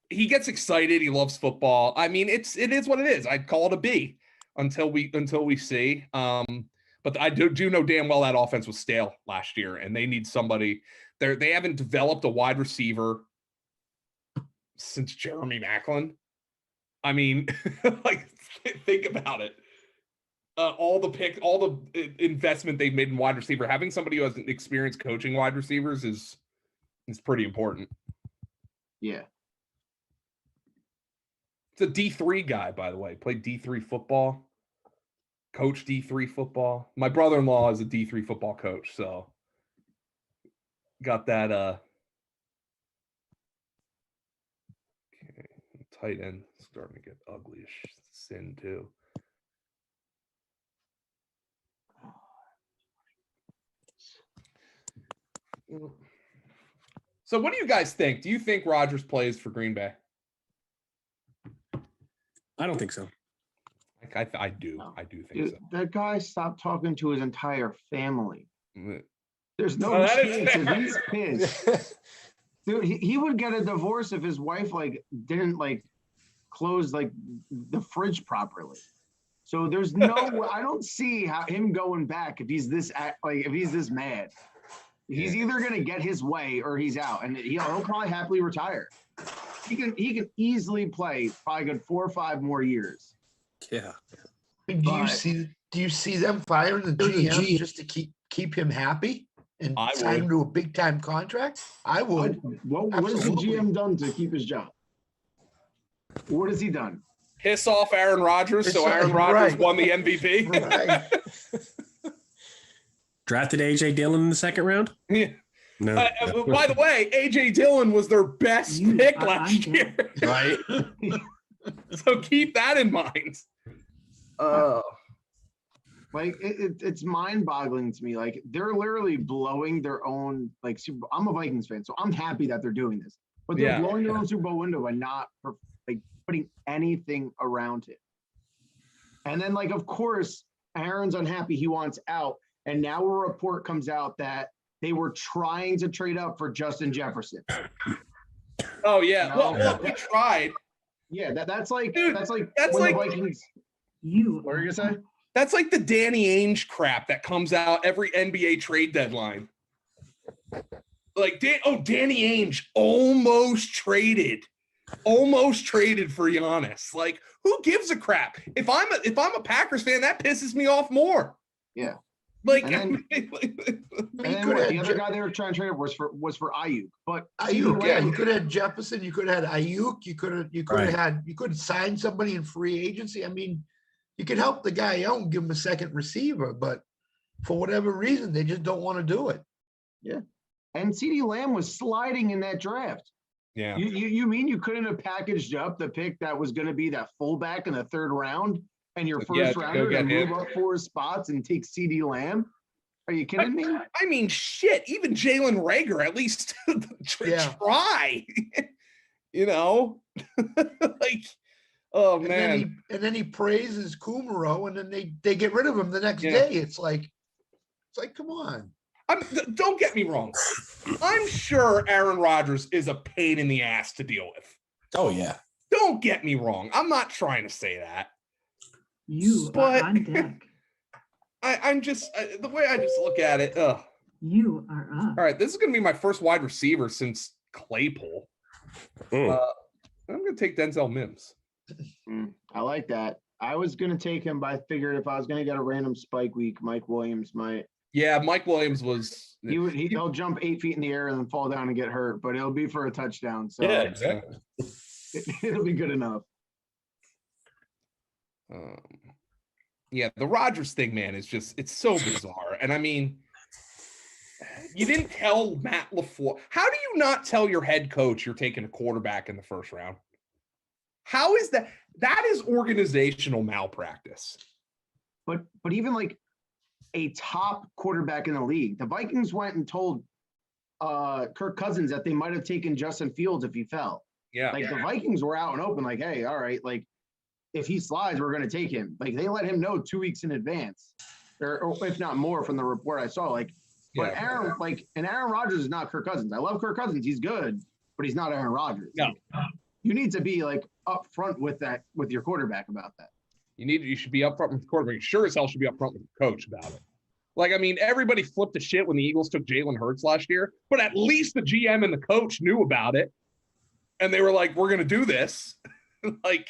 He gets excited. He loves football. I mean, it is what it is. I'd call it a B until we see. But I do know damn well that offense was stale last year, and they need somebody. They haven't developed a wide receiver since Jeremy Maclin. I mean, think about it. All the investment they've made in wide receiver, having somebody who has experience coaching wide receivers is pretty important. Yeah. It's a D3 guy, by the way. Played D3 football. Coach D3 football. My brother-in-law is a D3 football coach, so got that okay. Tight end starting to get ugly as sin too. So what do you guys think? Do you think Rodgers plays for Green Bay? I don't think so. I do. No. I do think Dude, so. That guy stopped talking to his entire family. There's no chance that he's pissed. Dude, he would get a divorce if his wife didn't close the fridge properly. So there's no I don't see him going back if he's this mad. He's either gonna get his way or he's out, and he'll probably happily retire. He can easily play probably good 4 or 5 more years. Yeah. Do you see them firing the GM just to keep him happy and sign him to a big time contract? I would. What has the GM done to keep his job? What has he done? Piss off Aaron Rodgers, so Aaron Rodgers won the MVP. Right. Drafted AJ Dillon in the 2nd round? Yeah. No. By the way, AJ Dillon was their best pick last year. Right. So keep that in mind. It's mind-boggling to me. They're literally blowing their own Super. I'm a Vikings fan, so I'm happy that they're doing this. But they're blowing their own Super Bowl window by not putting anything around it. And then, like, of course, Aaron's unhappy. He wants out. And now a report comes out that they were trying to trade up for Justin Jefferson. Oh yeah. No. Well, we tried. Yeah, that's like Dude, that's like that's when like the Vikings. You. What were you gonna say? That's like the Danny Ainge crap that comes out every NBA trade deadline. Like Danny Ainge almost traded for Giannis. Like, who gives a crap? If I'm a Packers fan, that pisses me off more. Yeah. Like, And You then could what, the have other guy they were trying to trade was for Ayuk. But Ayuk, yeah, you could have had Jefferson, you could have had Ayuk, you could Right. have signed somebody in free agency. I mean, you could help the guy out and give him a second receiver, but for whatever reason, they just don't want to do it. Yeah. And CeeDee Lamb was sliding in that draft. yeah. You mean you couldn't have packaged up the pick that was going to be that fullback in the third round and your Yeah, first to go rounder to get move him. up 4 spots and take CeeDee Lamb? Are you kidding me? I mean, shit. Even Jalen Reagor at least Yeah. try. You know, like, oh And man. then he praises Kumaro, and then they get rid of him the next Yeah. day. It's like, come on. Don't get me wrong. I'm sure Aaron Rodgers is a pain in the ass to deal with. Oh yeah. Don't get me wrong. I'm not trying to say that. You But- are on deck. I'm just the way I just look at it. Ugh. You are up. All right, this is going to be my first wide receiver since Claypool. Mm. I'm going to take Denzel Mims. I like that. I was going to take him, but I figured if I was going to get a random spike week, Mike Williams might. Yeah, Mike Williams was. He'll jump 8 feet in the air and then fall down and get hurt, but it'll be for a touchdown. So Yeah, exactly. it'll be good enough. Yeah, the Rodgers thing, man, is just, it's so bizarre. And I mean, you didn't tell Matt LaFleur. How do you not tell your head coach you're taking a quarterback in the first round? How is that? That is organizational malpractice. But even like a top quarterback in the league, the Vikings went and told Kirk Cousins that they might have taken Justin Fields if he fell. Yeah. Like the Vikings were out and open, like, hey, all right, like if he slides, we're going to take him. Like they let him know 2 weeks in advance, or if not more from the report I saw. Like, but Aaron Rodgers is not Kirk Cousins. I love Kirk Cousins; he's good, but he's not Aaron Rodgers. No. Like, you need to be like upfront with that with your quarterback about that. You should be upfront with the quarterback. You sure as hell should be upfront with the coach about it. Like, I mean, everybody flipped the shit when the Eagles took Jalen Hurts last year, but at least the GM and the coach knew about it. And they were like, we're going to do this. Like,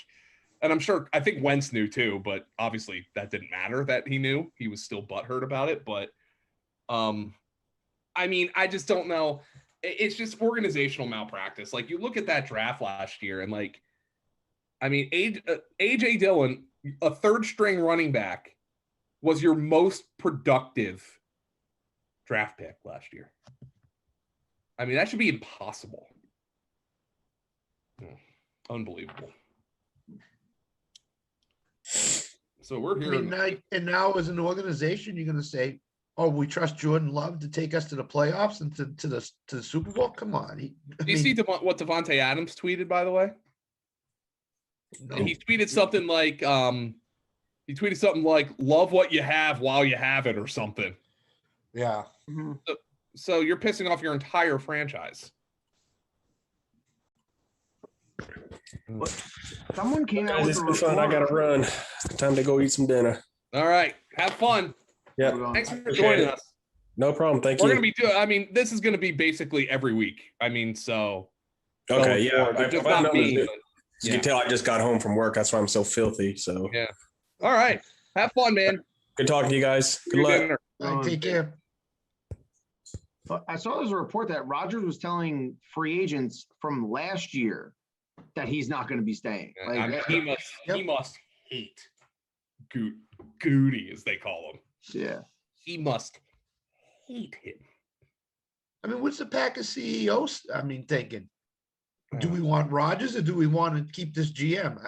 and I think Wentz knew too, but obviously that didn't matter that he knew. He was still butthurt about it. But, I mean, I just don't know. It's just organizational malpractice. Like, you look at that draft last year and, like, I mean, A.J. Dillon, a third string running back, was your most productive draft pick last year. I mean, that should be impossible. Unbelievable. So we're here. Now as an organization, you're going to say, "Oh, we trust Jordan Love to take us to the playoffs and to the Super Bowl." Come on. Do you see what Devontae Adams tweeted, by the way? No. He tweeted something like, "Love what you have while you have it," or something. Yeah. So you're pissing off your entire franchise. Someone came out Guys, with it's a been fun. I report. gotta run. Time to go eat some dinner. All right. Have fun. Yeah. Thanks for Appreciate joining it. us. No problem. Thank We're you. going to be doing, I mean, this is going to be basically every week. I mean, so. Okay. going Yeah. forward, but just not me. You but- can tell I just got home from work. That's why I'm so filthy. So Yeah. All right. Have fun, man. good talking to you guys. Good Your luck. dinner. All right, take care. But I saw there's a report that Rodgers was telling free agents from last year that he's not going to be staying. I mean, Like, he must hate Goody, as they call him. yeah. He must hate him. I mean, what's the Packers CEO? Thinking? Do we want Rodgers or do we want to keep this GM?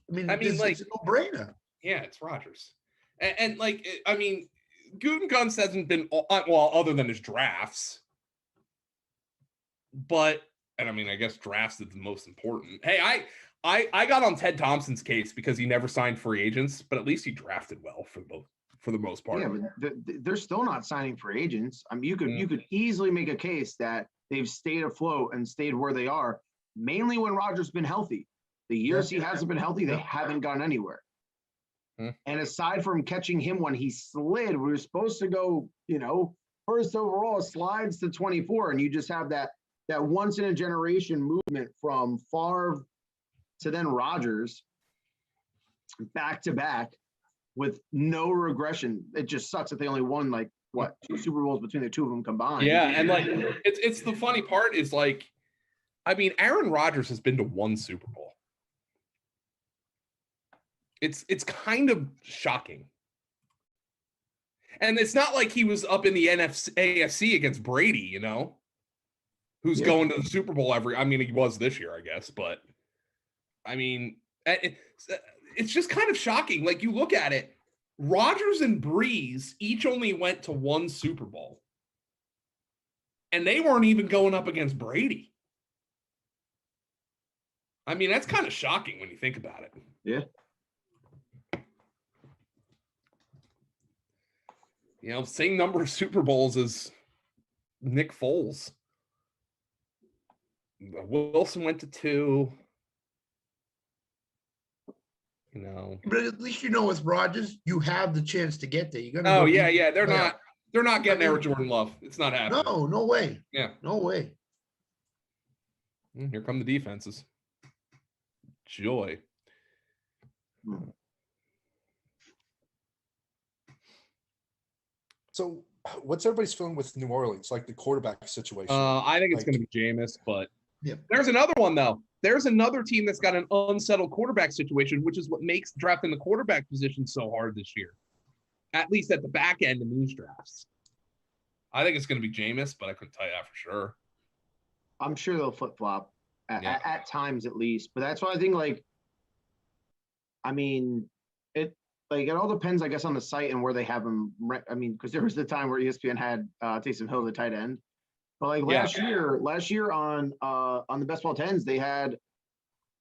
It's a no-brainer. Yeah, it's Rodgers. And I mean, Gutekunst hasn't been, well, other than his drafts. But, and I mean, I guess drafts is the most important. Hey, I got on Ted Thompson's case because he never signed free agents, but at least he drafted well for the most part. Yeah, but they're still not signing free agents. I mean, you could easily make a case that they've stayed afloat and stayed where they are, mainly when Rodgers been healthy. The years he hasn't been healthy, they haven't gone anywhere. And aside from catching him when he slid, we were supposed to go, first overall, slides to 24, and you just have that once in a generation movement from Favre to then Rodgers back to back with no regression. It just sucks that they only won 2 Super Bowls between the two of them combined. Yeah, and it's the funny part is Aaron Rodgers has been to 1 Super Bowl. It's kind of shocking. And it's not like he was up in the AFC against Brady, who's going to the Super Bowl he was this year, I guess, but it's just kind of shocking. Like, you look at it, Rodgers and Breeze each only went to 1 Super Bowl. And they weren't even going up against Brady. That's kind of shocking when you think about it. Yeah. Same number of Super Bowls as Nick Foles. Wilson went to 2. But at least with Rodgers, you have the chance to get there. You're gonna. Oh yeah. They're not getting there with Jordan Love. It's not happening. No way. Yeah, no way. Here come the defenses. Joy. So, what's everybody's feeling with New Orleans, like the quarterback situation? I think it's going to be Jameis, but there's another one though. There's another team that's got an unsettled quarterback situation, which is what makes drafting the quarterback position so hard this year. At least at the back end in these drafts. I think it's going to be Jameis, but I couldn't tell you that for sure. I'm sure they'll flip flop at times at least, but that's why I think it all depends, I guess, on the site and where they have him. Because there was the time where ESPN had Taysom Hill, the tight end. But last year on the Best Ball 10s, they had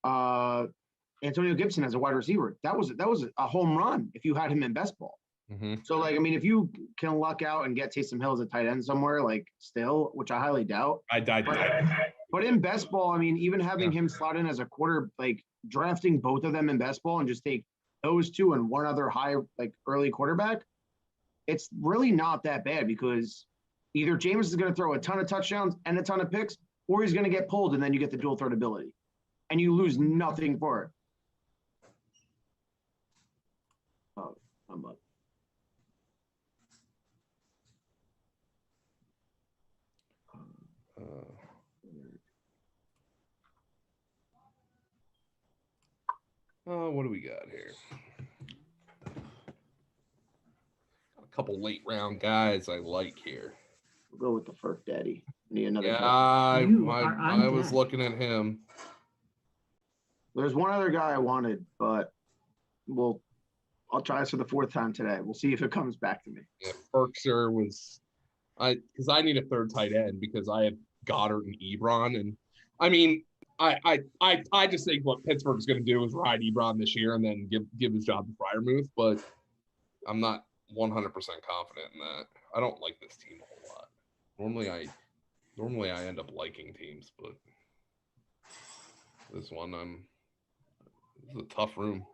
Antonio Gibson as a wide receiver. That was a home run if you had him in Best Ball. Mm-hmm. So if you can luck out and get Taysom Hill as a tight end somewhere, which I highly doubt. But in Best Ball, even having him slot in as a quarter, drafting both of them in Best Ball and just take those 2 and one other high early quarterback, it's really not that bad because either Jameis is going to throw a ton of touchdowns and a ton of picks, or he's going to get pulled and then you get the dual threat ability and you lose nothing for it. Oh, I'm up. What do we got here? A couple late round guys I like here. We'll go with the first daddy. Need another. Yeah, I was looking at him. There's one other guy I wanted, but I'll try this for the 4th time today. We'll see if it comes back to me. Yeah, Berkshire was because I need a third tight end because I have Goddard and Ebron, and I just think what Pittsburgh's going to do is ride Ebron this year and then give his job to Freiermuth, but I'm not 100% confident in that. I don't like this team a whole lot. Normally I end up liking teams, but this one this is a tough room.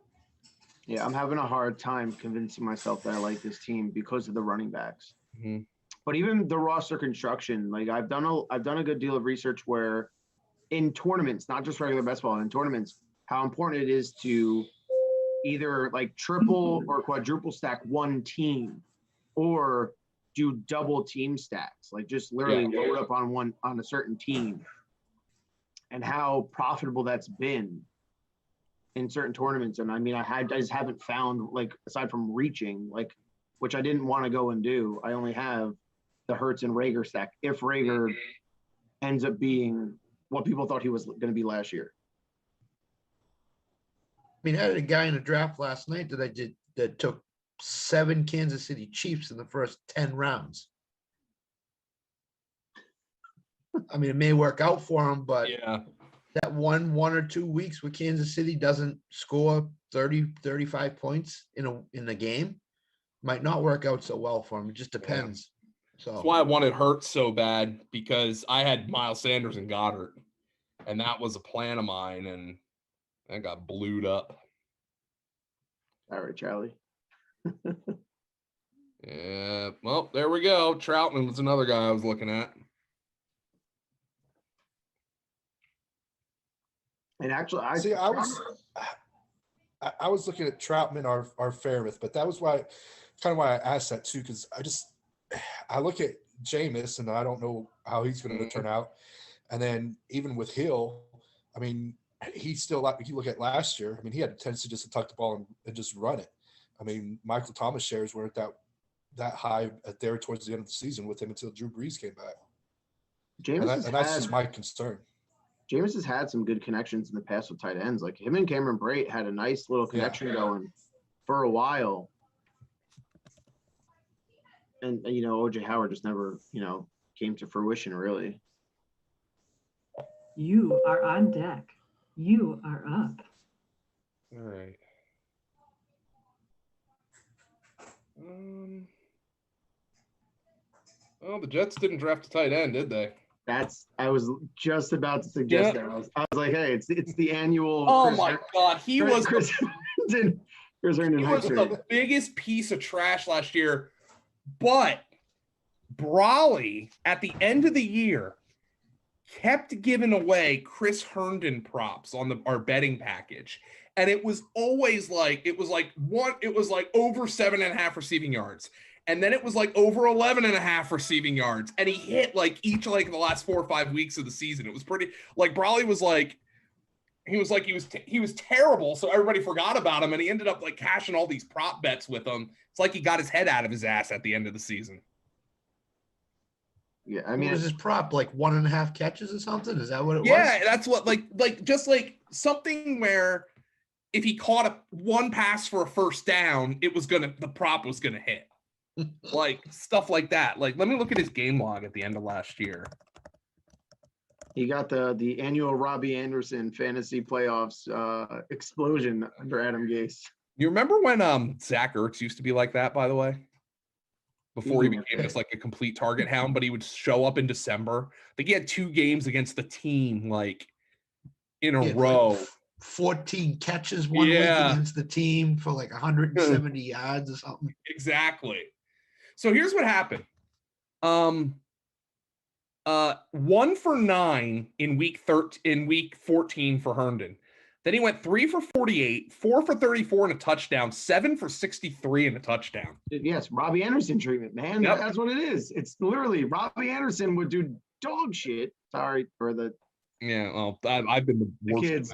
Yeah, I'm having a hard time convincing myself that I like this team because of the running backs. Mm-hmm. But even the roster construction, I've done a good deal of research where in tournaments, not just regular best ball, in tournaments, how important it is to either triple or quadruple stack one team or do double team stacks, just literally load up on a certain team, and how profitable that's been in certain tournaments. And I just haven't found, aside from reaching, which I didn't want to go and do, I only have the Hurts and Rager stack if Rager ends up being what people thought he was going to be last year. I had a guy in a draft last night that took 7 Kansas City Chiefs in the first 10 rounds. It may work out for him, but that one or 2 weeks where Kansas City doesn't score 30, 35 points in a game might not work out so well for him. It just depends. So That's why I wanted Hurts so bad, because I had Miles Sanders and Goddard, and that was a plan of mine, and I got blued up. All right, Charlie. Yeah, well, there we go. Troutman was another guy I was looking at. And actually, I was looking at Troutman, our Fairmouth, but that was why I asked that too, because I look at Jameis and I don't know how he's going to turn out, and then even with Hill, I mean, he's still like, you look at last year, I mean, he had a tendency just to tuck the ball and just run it. I mean, Michael Thomas shares weren't that high there towards the end of the season with him until Drew Brees came back. And that's just my concern. Jameis has had some good connections in the past with tight ends. Like him and Cameron Brate had a nice little connection going for a while. And OJ Howard just never, came to fruition really. You are on deck. You are up. All right. Well, the Jets didn't draft a tight end, did they? I was just about to suggest that. I was like, hey, it's the annual. Oh my God, he was the biggest piece of trash last year. But Brawley at the end of the year kept giving away Chris Herndon props on our betting package. And it was always like, it was like over 7.5 receiving yards. And then it was like over 11.5 receiving yards. And he hit like each the last 4 or 5 weeks of the season. It was pretty like Brawley was like, he was terrible. So everybody forgot about him. And he ended up like cashing all these prop bets with him. It's like he got his head out of his ass at the end of the season. Yeah, I mean, was his prop like 1.5 catches or something? Is that what it was? Yeah, that's what just something where if he caught one pass for a first down, the prop was gonna hit. Like stuff like that. Like, let me look at his game log at the end of last year. He got the annual Robbie Anderson fantasy playoffs explosion under Adam Gase. You remember when Zach Ertz used to be like that, by the way? Before he became just like a complete target hound, but he would show up in December. I think he had 2 games against the team like in a row. Like 14 catches one week against the team for like 170 yards or something. Exactly. So here's what happened. 1 for 9 in week 14 for Herndon. Then he went 3 for 48, 4 for 34 and a touchdown, 7 for 63 and a touchdown. Yes, Robbie Anderson treatment, man. Yep. That's what it is. It's literally Robbie Anderson would do dog shit. Sorry for the. Yeah, well, I've been the worst kids.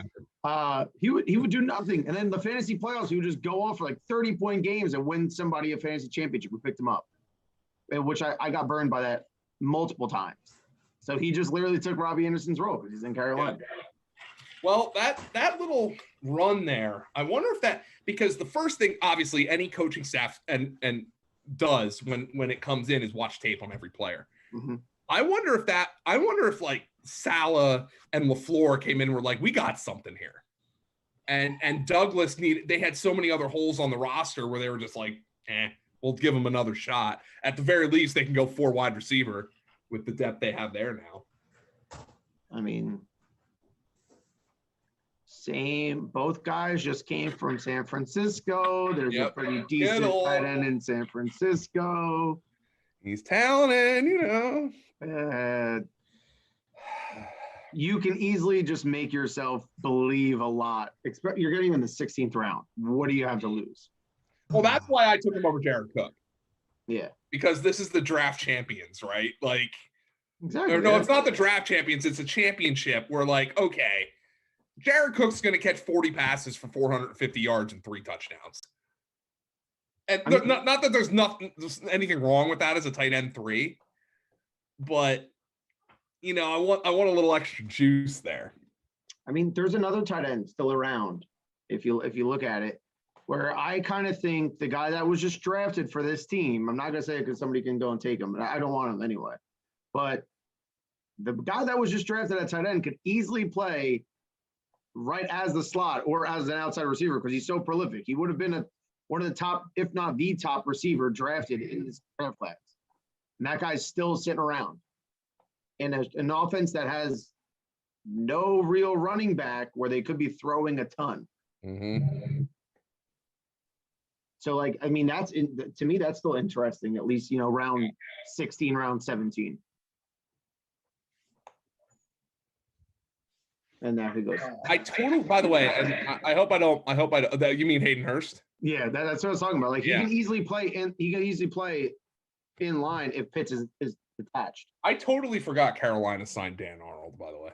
He would do nothing, and then the fantasy playoffs, he would just go off for like 30-point games and win somebody a fantasy championship. We picked him up, which I got burned by that multiple times. So he just literally took Robbie Anderson's role because he's in Carolina. Yeah. Well, that little run there, I wonder if because the first thing, obviously, any coaching staff and does when it comes in is watch tape on every player. Mm-hmm. I wonder if like Saleh and LaFleur came in and were like, we got something here. And Douglas they had so many other holes on the roster where they were just like, we'll give them another shot. At the very least, they can go 4 wide receiver with the depth they have there now. I mean, both guys just came from San Francisco. There's a pretty decent tight end in San Francisco. He's talented, You can easily just make yourself believe a lot. You're getting him in the 16th round. What do you have to lose? Well, that's why I took him over Jared Cook. Yeah. Because this is the draft champions, right? Like, exactly. No, it's not the draft champions. It's a championship where, like, okay, Jared Cook's going to catch 40 passes for 450 yards and 3 touchdowns. And not that there's anything wrong with that as a tight end 3, but I want a little extra juice there. I mean, there's another tight end still around. If you look at it, where I kind of think the guy that was just drafted for this team, I'm not going to say it because somebody can go and take him, but I don't want him anyway. But the guy that was just drafted at tight end could easily play right as the slot or as an outside receiver because he's so prolific. He would have been one of the top, if not the top receiver drafted in this draft class. And that guy's still sitting around in an offense that has no real running back where they could be throwing a ton. Mm-hmm. So, like, I mean, to me, that's still interesting, at least, round 16, round 17. And there he goes. By the way, I hope I don't, you mean Hayden Hurst? Yeah, that's what I was talking about. Like, Yeah. he can easily play in line if Pitts is attached. I totally forgot Carolina signed Dan Arnold, by the way.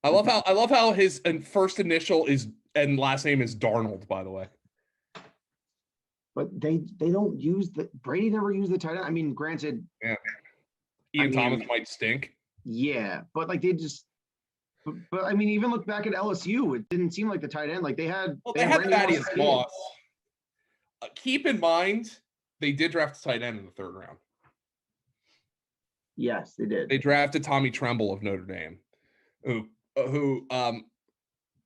I love how his first initial is and last name is Darnold, by the way. But they don't use Brady never used the tight end. I mean, granted, yeah. Ian Thomas might stink. Yeah, but like but I mean, even look back at LSU, it didn't seem like the tight end. Like they had Thaddeus Moss. Keep in mind, they did draft a tight end in the 3rd round. Yes, they did. They drafted Tommy Tremble of Notre Dame, who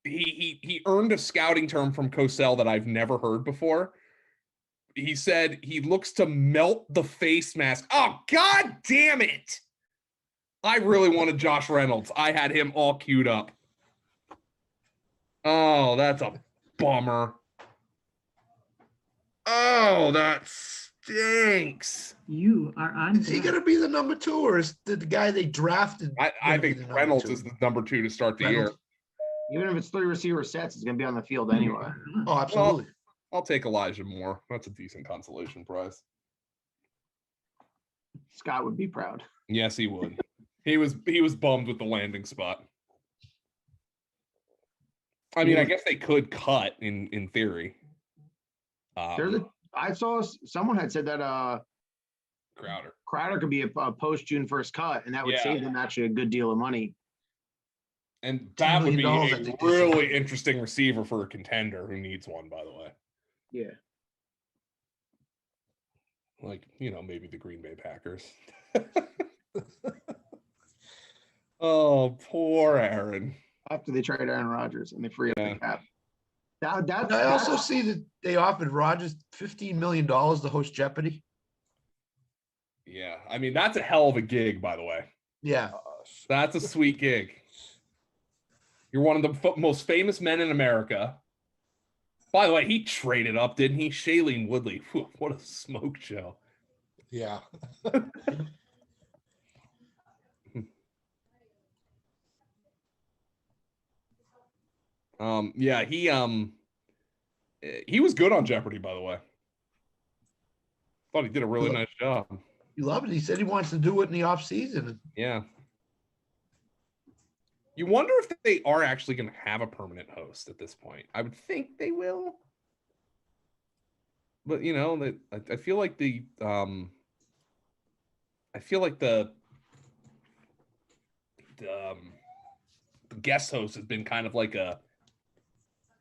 he earned a scouting term from Cosell that I've never heard before. He said he looks to melt the face mask. Oh, God damn it. I really wanted Josh Reynolds. I had him all queued up. Oh, that's a bummer. Oh, that stinks. You are on. Is he going to be the number 2 or is the guy they drafted? I think Reynolds is the number 2 to start the year. Even if it's 3 receiver sets, it's going to be on the field anyway. Oh, absolutely. Well, I'll take Elijah Moore. That's a decent consolation prize. Scott would be proud. Yes, he would. He was bummed with the landing spot. I mean, I guess they could cut in theory. I saw someone had said that Crowder could be a post June 1st cut, and that would save them actually a good deal of money. And that would be a really interesting receiver for a contender who needs one, by the way. Yeah. Like, maybe the Green Bay Packers. Oh, poor Aaron. After they trade Aaron Rodgers and they free up the cap. I also see that they offered Rodgers $15 million to host Jeopardy. Yeah, I mean, that's a hell of a gig, by the way. Yeah. That's a sweet gig. You're one of the most famous men in America. By the way, he traded up, didn't he? Shailene Woodley. Whew, what a smoke show. Yeah. Yeah, he was good on Jeopardy, by the way. Thought he did a really nice job. He loved it. He said he wants to do it in the off season. Yeah. You wonder if they are actually going to have a permanent host at this point. I would think they will. But I feel like the guest host has been kind of like a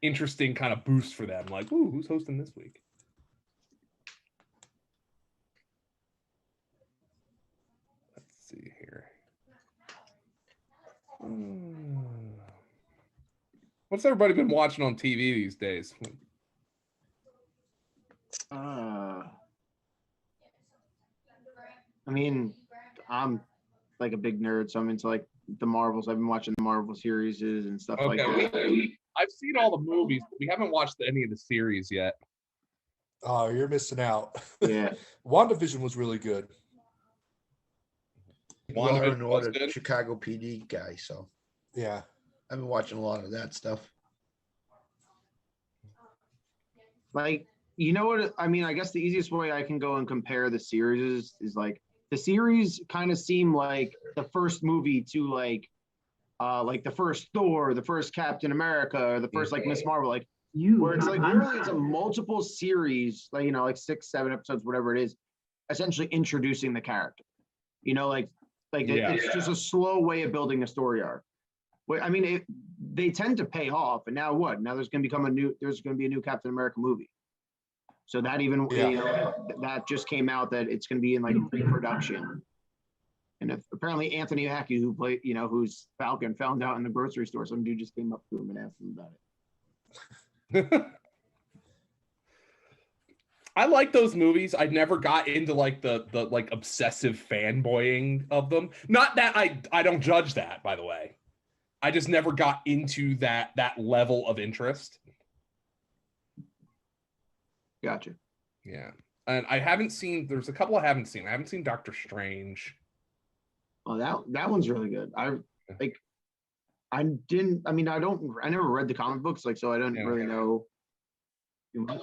interesting kind of boost for them. Like, ooh, who's hosting this week? Let's see here. What's everybody been watching on TV these days? I mean, I'm like a big nerd, so I'm into like the Marvels. I've been watching the Marvel series and stuff like that. I've seen all the movies, but we haven't watched any of the series yet. Oh, you're missing out. Yeah. WandaVision was really good. WandaVision was good. Chicago PD guy, so yeah. I've been watching a lot of that stuff. Like, you know what? I mean, I guess the easiest way I can go and compare the series is like the series kind of seem like the first movie to like the first Thor, the first Captain America, or the first like Miss Marvel, like where it's like literally it's a multiple series, like like 6, 7 episodes, whatever it is, essentially introducing the character. It's just a slow way of building a story arc. I mean, they tend to pay off, and now what? Now there's going to be a new Captain America movie. So that even that just came out that it's going to be in like pre-production. And if apparently Anthony Mackie, who played, who's Falcon, found out in the grocery store. Some dude just came up to him and asked him about it. I like those movies. I never got into like the like obsessive fanboying of them. Not that I don't judge that, by the way. I just never got into that level of interest. Gotcha. Yeah. And I haven't seen, there's a couple I haven't seen. I haven't seen Doctor Strange. Oh, that one's really good. I never read the comic books, so I don't really know too much.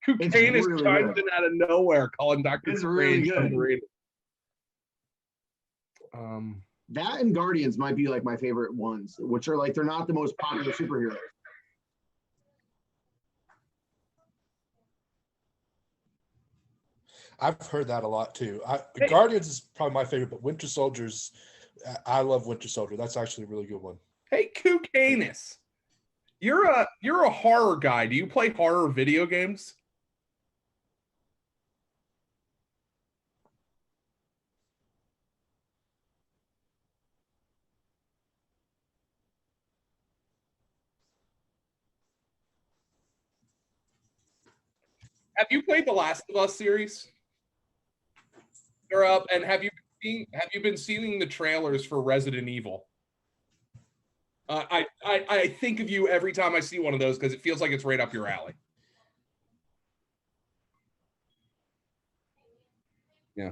Kukanis really chimes good. in out of nowhere calling Doctor It's really Strange good. underrated. That and Guardians might be like my favorite ones, which are they're not the most popular superheroes. I've heard that a lot too. Guardians is probably my favorite, but Winter Soldiers, I love Winter Soldier. That's actually a really good one. Hey, Kukanis, you're a horror guy. Do you play horror video games? Have you played the Last of Us series? You're up, and have you been seeing the trailers for Resident Evil? I think of you every time I see one of those because it feels like it's right up your alley. Yeah.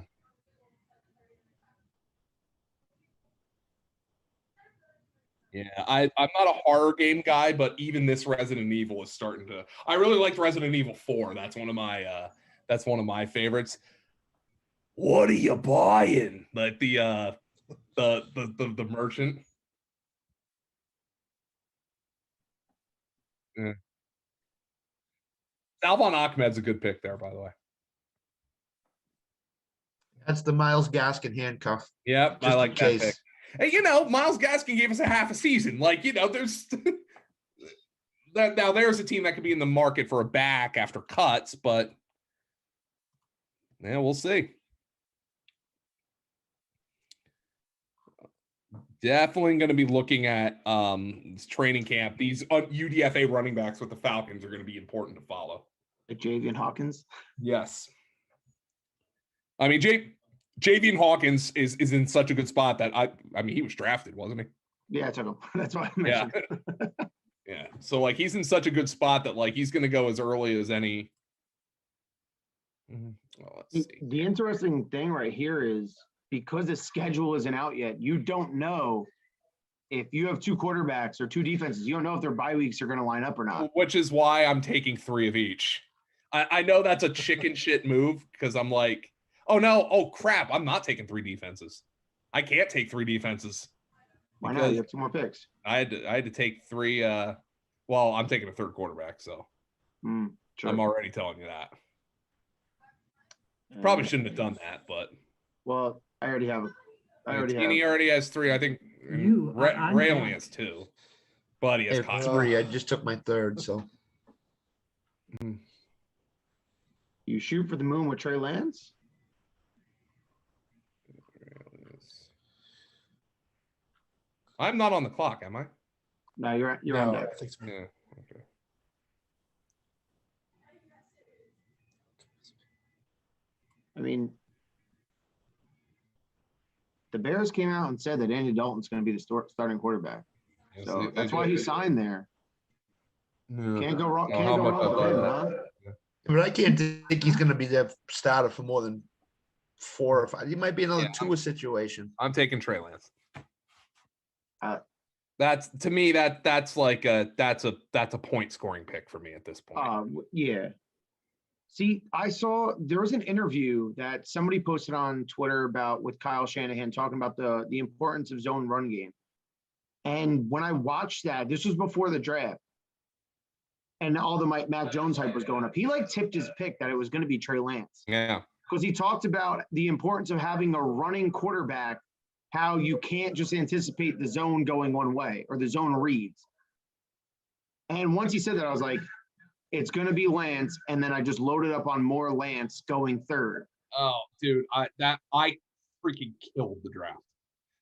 Yeah, I'm not a horror game guy, but even this Resident Evil is starting to. I really liked Resident Evil 4. That's one of my favorites. What are you buying? Like the merchant. Yeah. Salvon Ahmed's a good pick there, by the way. That's the Miles Gaskin handcuff. Yep, Just I like in that case. pick. Hey, Miles Gaskin gave us a half a season. There's now there's a team that could be in the market for a back after cuts, but yeah, we'll see. Definitely going to be looking at training camp. These UDFA running backs with the Falcons are going to be important to follow. Like Javian Hawkins? Yes. I mean, Javian Hawkins is in such a good spot that I mean, he was drafted, wasn't he? Yeah, I took him. That's why I mentioned. Yeah. Yeah. So he's in such a good spot that he's going to go as early as any. Well, let's see. The interesting thing right here is because the schedule isn't out yet, you don't know if you have two quarterbacks or two defenses. You don't know if their bye weeks are going to line up or not. Which is why I'm taking 3 of each. I know that's a chicken shit move because I'm like, oh no, oh crap, I'm not taking 3 defenses. I can't take 3 defenses. Why not? You have 2 more picks. I had to take 3. Well, I'm taking a third quarterback, so sure. I'm already telling you that. Probably shouldn't have done that, but well, I already have. He already has 3. I think Ray only has 2, but he has 3. I just took my 3rd, so. You shoot for the moon with Trey Lance? I'm not on the clock, am I? No, you're on deck. I think so. Yeah. Okay. I mean, the Bears came out and said that Andy Dalton's going to be the starting quarterback. Yes, So that's why he signed there. Yeah. Can't go wrong. How much with him, huh? But I can't think he's going to be the starter for more than 4 or 5. He might be another Tua situation. I'm taking Trey Lance. That's to me that's a point scoring pick for me at this point. Yeah. See, I saw there was an interview that somebody posted on Twitter with Kyle Shanahan talking about the importance of zone run game. And when I watched that, this was before the draft, and all the Mac Jones hype was going up. He tipped his pick that it was going to be Trey Lance. Yeah. Because he talked about the importance of having a running quarterback, how you can't just anticipate the zone going one way or the zone reads. And once he said that, I was like, it's going to be Lance. And then I just loaded up on more Lance going 3rd. Oh, dude, I freaking killed the draft.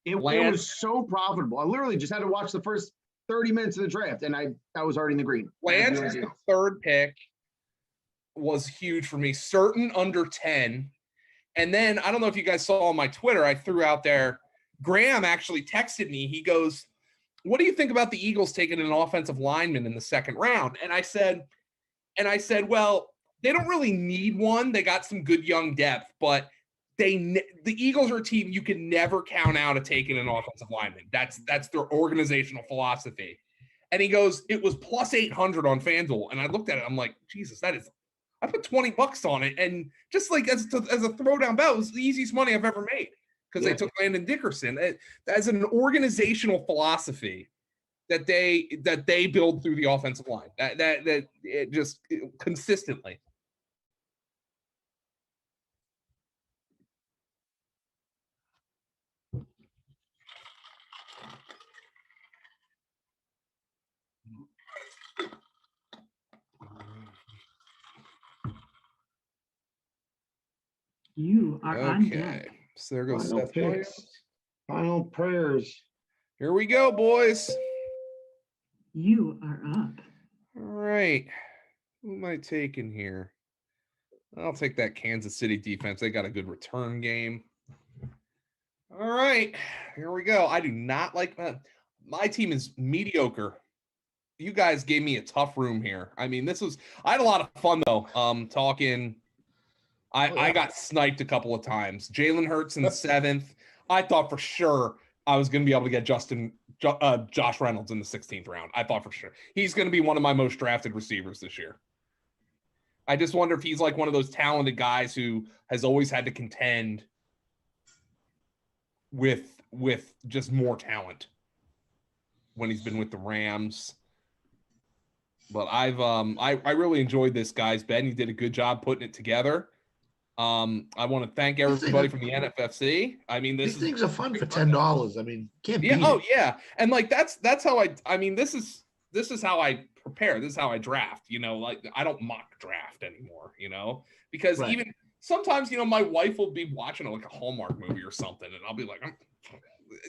It was so profitable. I literally just had to watch the first 30 minutes of the draft, and I was already in the green. Lance's third pick was huge for me. Certain under 10. And then I don't know if you guys saw on my Twitter, I threw out there, Graham actually texted me. He goes, what do you think about the Eagles taking an offensive lineman in the second round? And I said, well, they don't really need one. They got some good young depth, but the Eagles are a team you can never count out of taking an offensive lineman. That's their organizational philosophy. And he goes, it was plus 800 on FanDuel. And I looked at it. I'm like, Jesus, I put $20 on it. And just like as a throwdown bet, it was the easiest money I've ever made because they took Landon Dickerson. As an organizational philosophy that they build through the offensive line, that it just consistently. You are on deck. So there goes Final Seth Williams. picks. Final prayers. Here we go, boys. You are up. All right. Who am I taking here? I'll take that Kansas City defense. They got a good return game. All right. Here we go. I do not like that. My team is mediocre. You guys gave me a tough room here. I mean, I had a lot of fun though. Talking. I got sniped a couple of times. Jalen Hurts in the 7th. I thought for sure I was going to be able to get Josh Reynolds in the 16th round. I thought for sure. He's going to be one of my most drafted receivers this year. I just wonder if he's like one of those talented guys who has always had to contend with just more talent when he's been with the Rams. But I really enjoyed this guy's bet. He did a good job putting it together. I want to thank everybody from the NFFC. I mean, these things are fun for $10. I mean, can't beat it. Yeah. And like that's how I mean, this is how I prepare. This is how I draft, like I don't mock draft anymore, because even sometimes, my wife will be watching like a Hallmark movie or something. And I'll be like,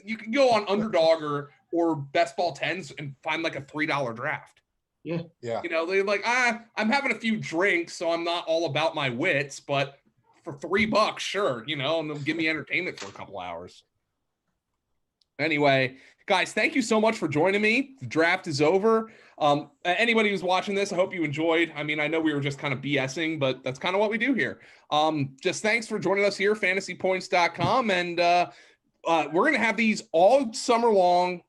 you can go on Underdog or Best Ball 10s and find like a $3 draft. Yeah. They're like, I'm having a few drinks, so I'm not all about my wits, but for $3, sure, and they'll give me entertainment for a couple hours. Anyway, guys, thank you so much for joining me. The draft is over. Anybody who's watching this, I hope you enjoyed. I mean, I know we were just kind of BSing, but that's kind of what we do here. Just thanks for joining us here, fantasypoints.com. And we're going to have these all summer long,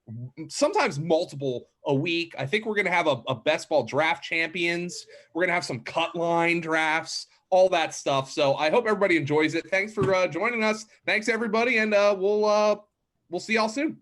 sometimes multiple a week. I think we're going to have a best ball draft champions. We're going to have some cut line drafts, all that stuff. So I hope everybody enjoys it. Thanks for joining us. Thanks everybody. And we'll see y'all soon.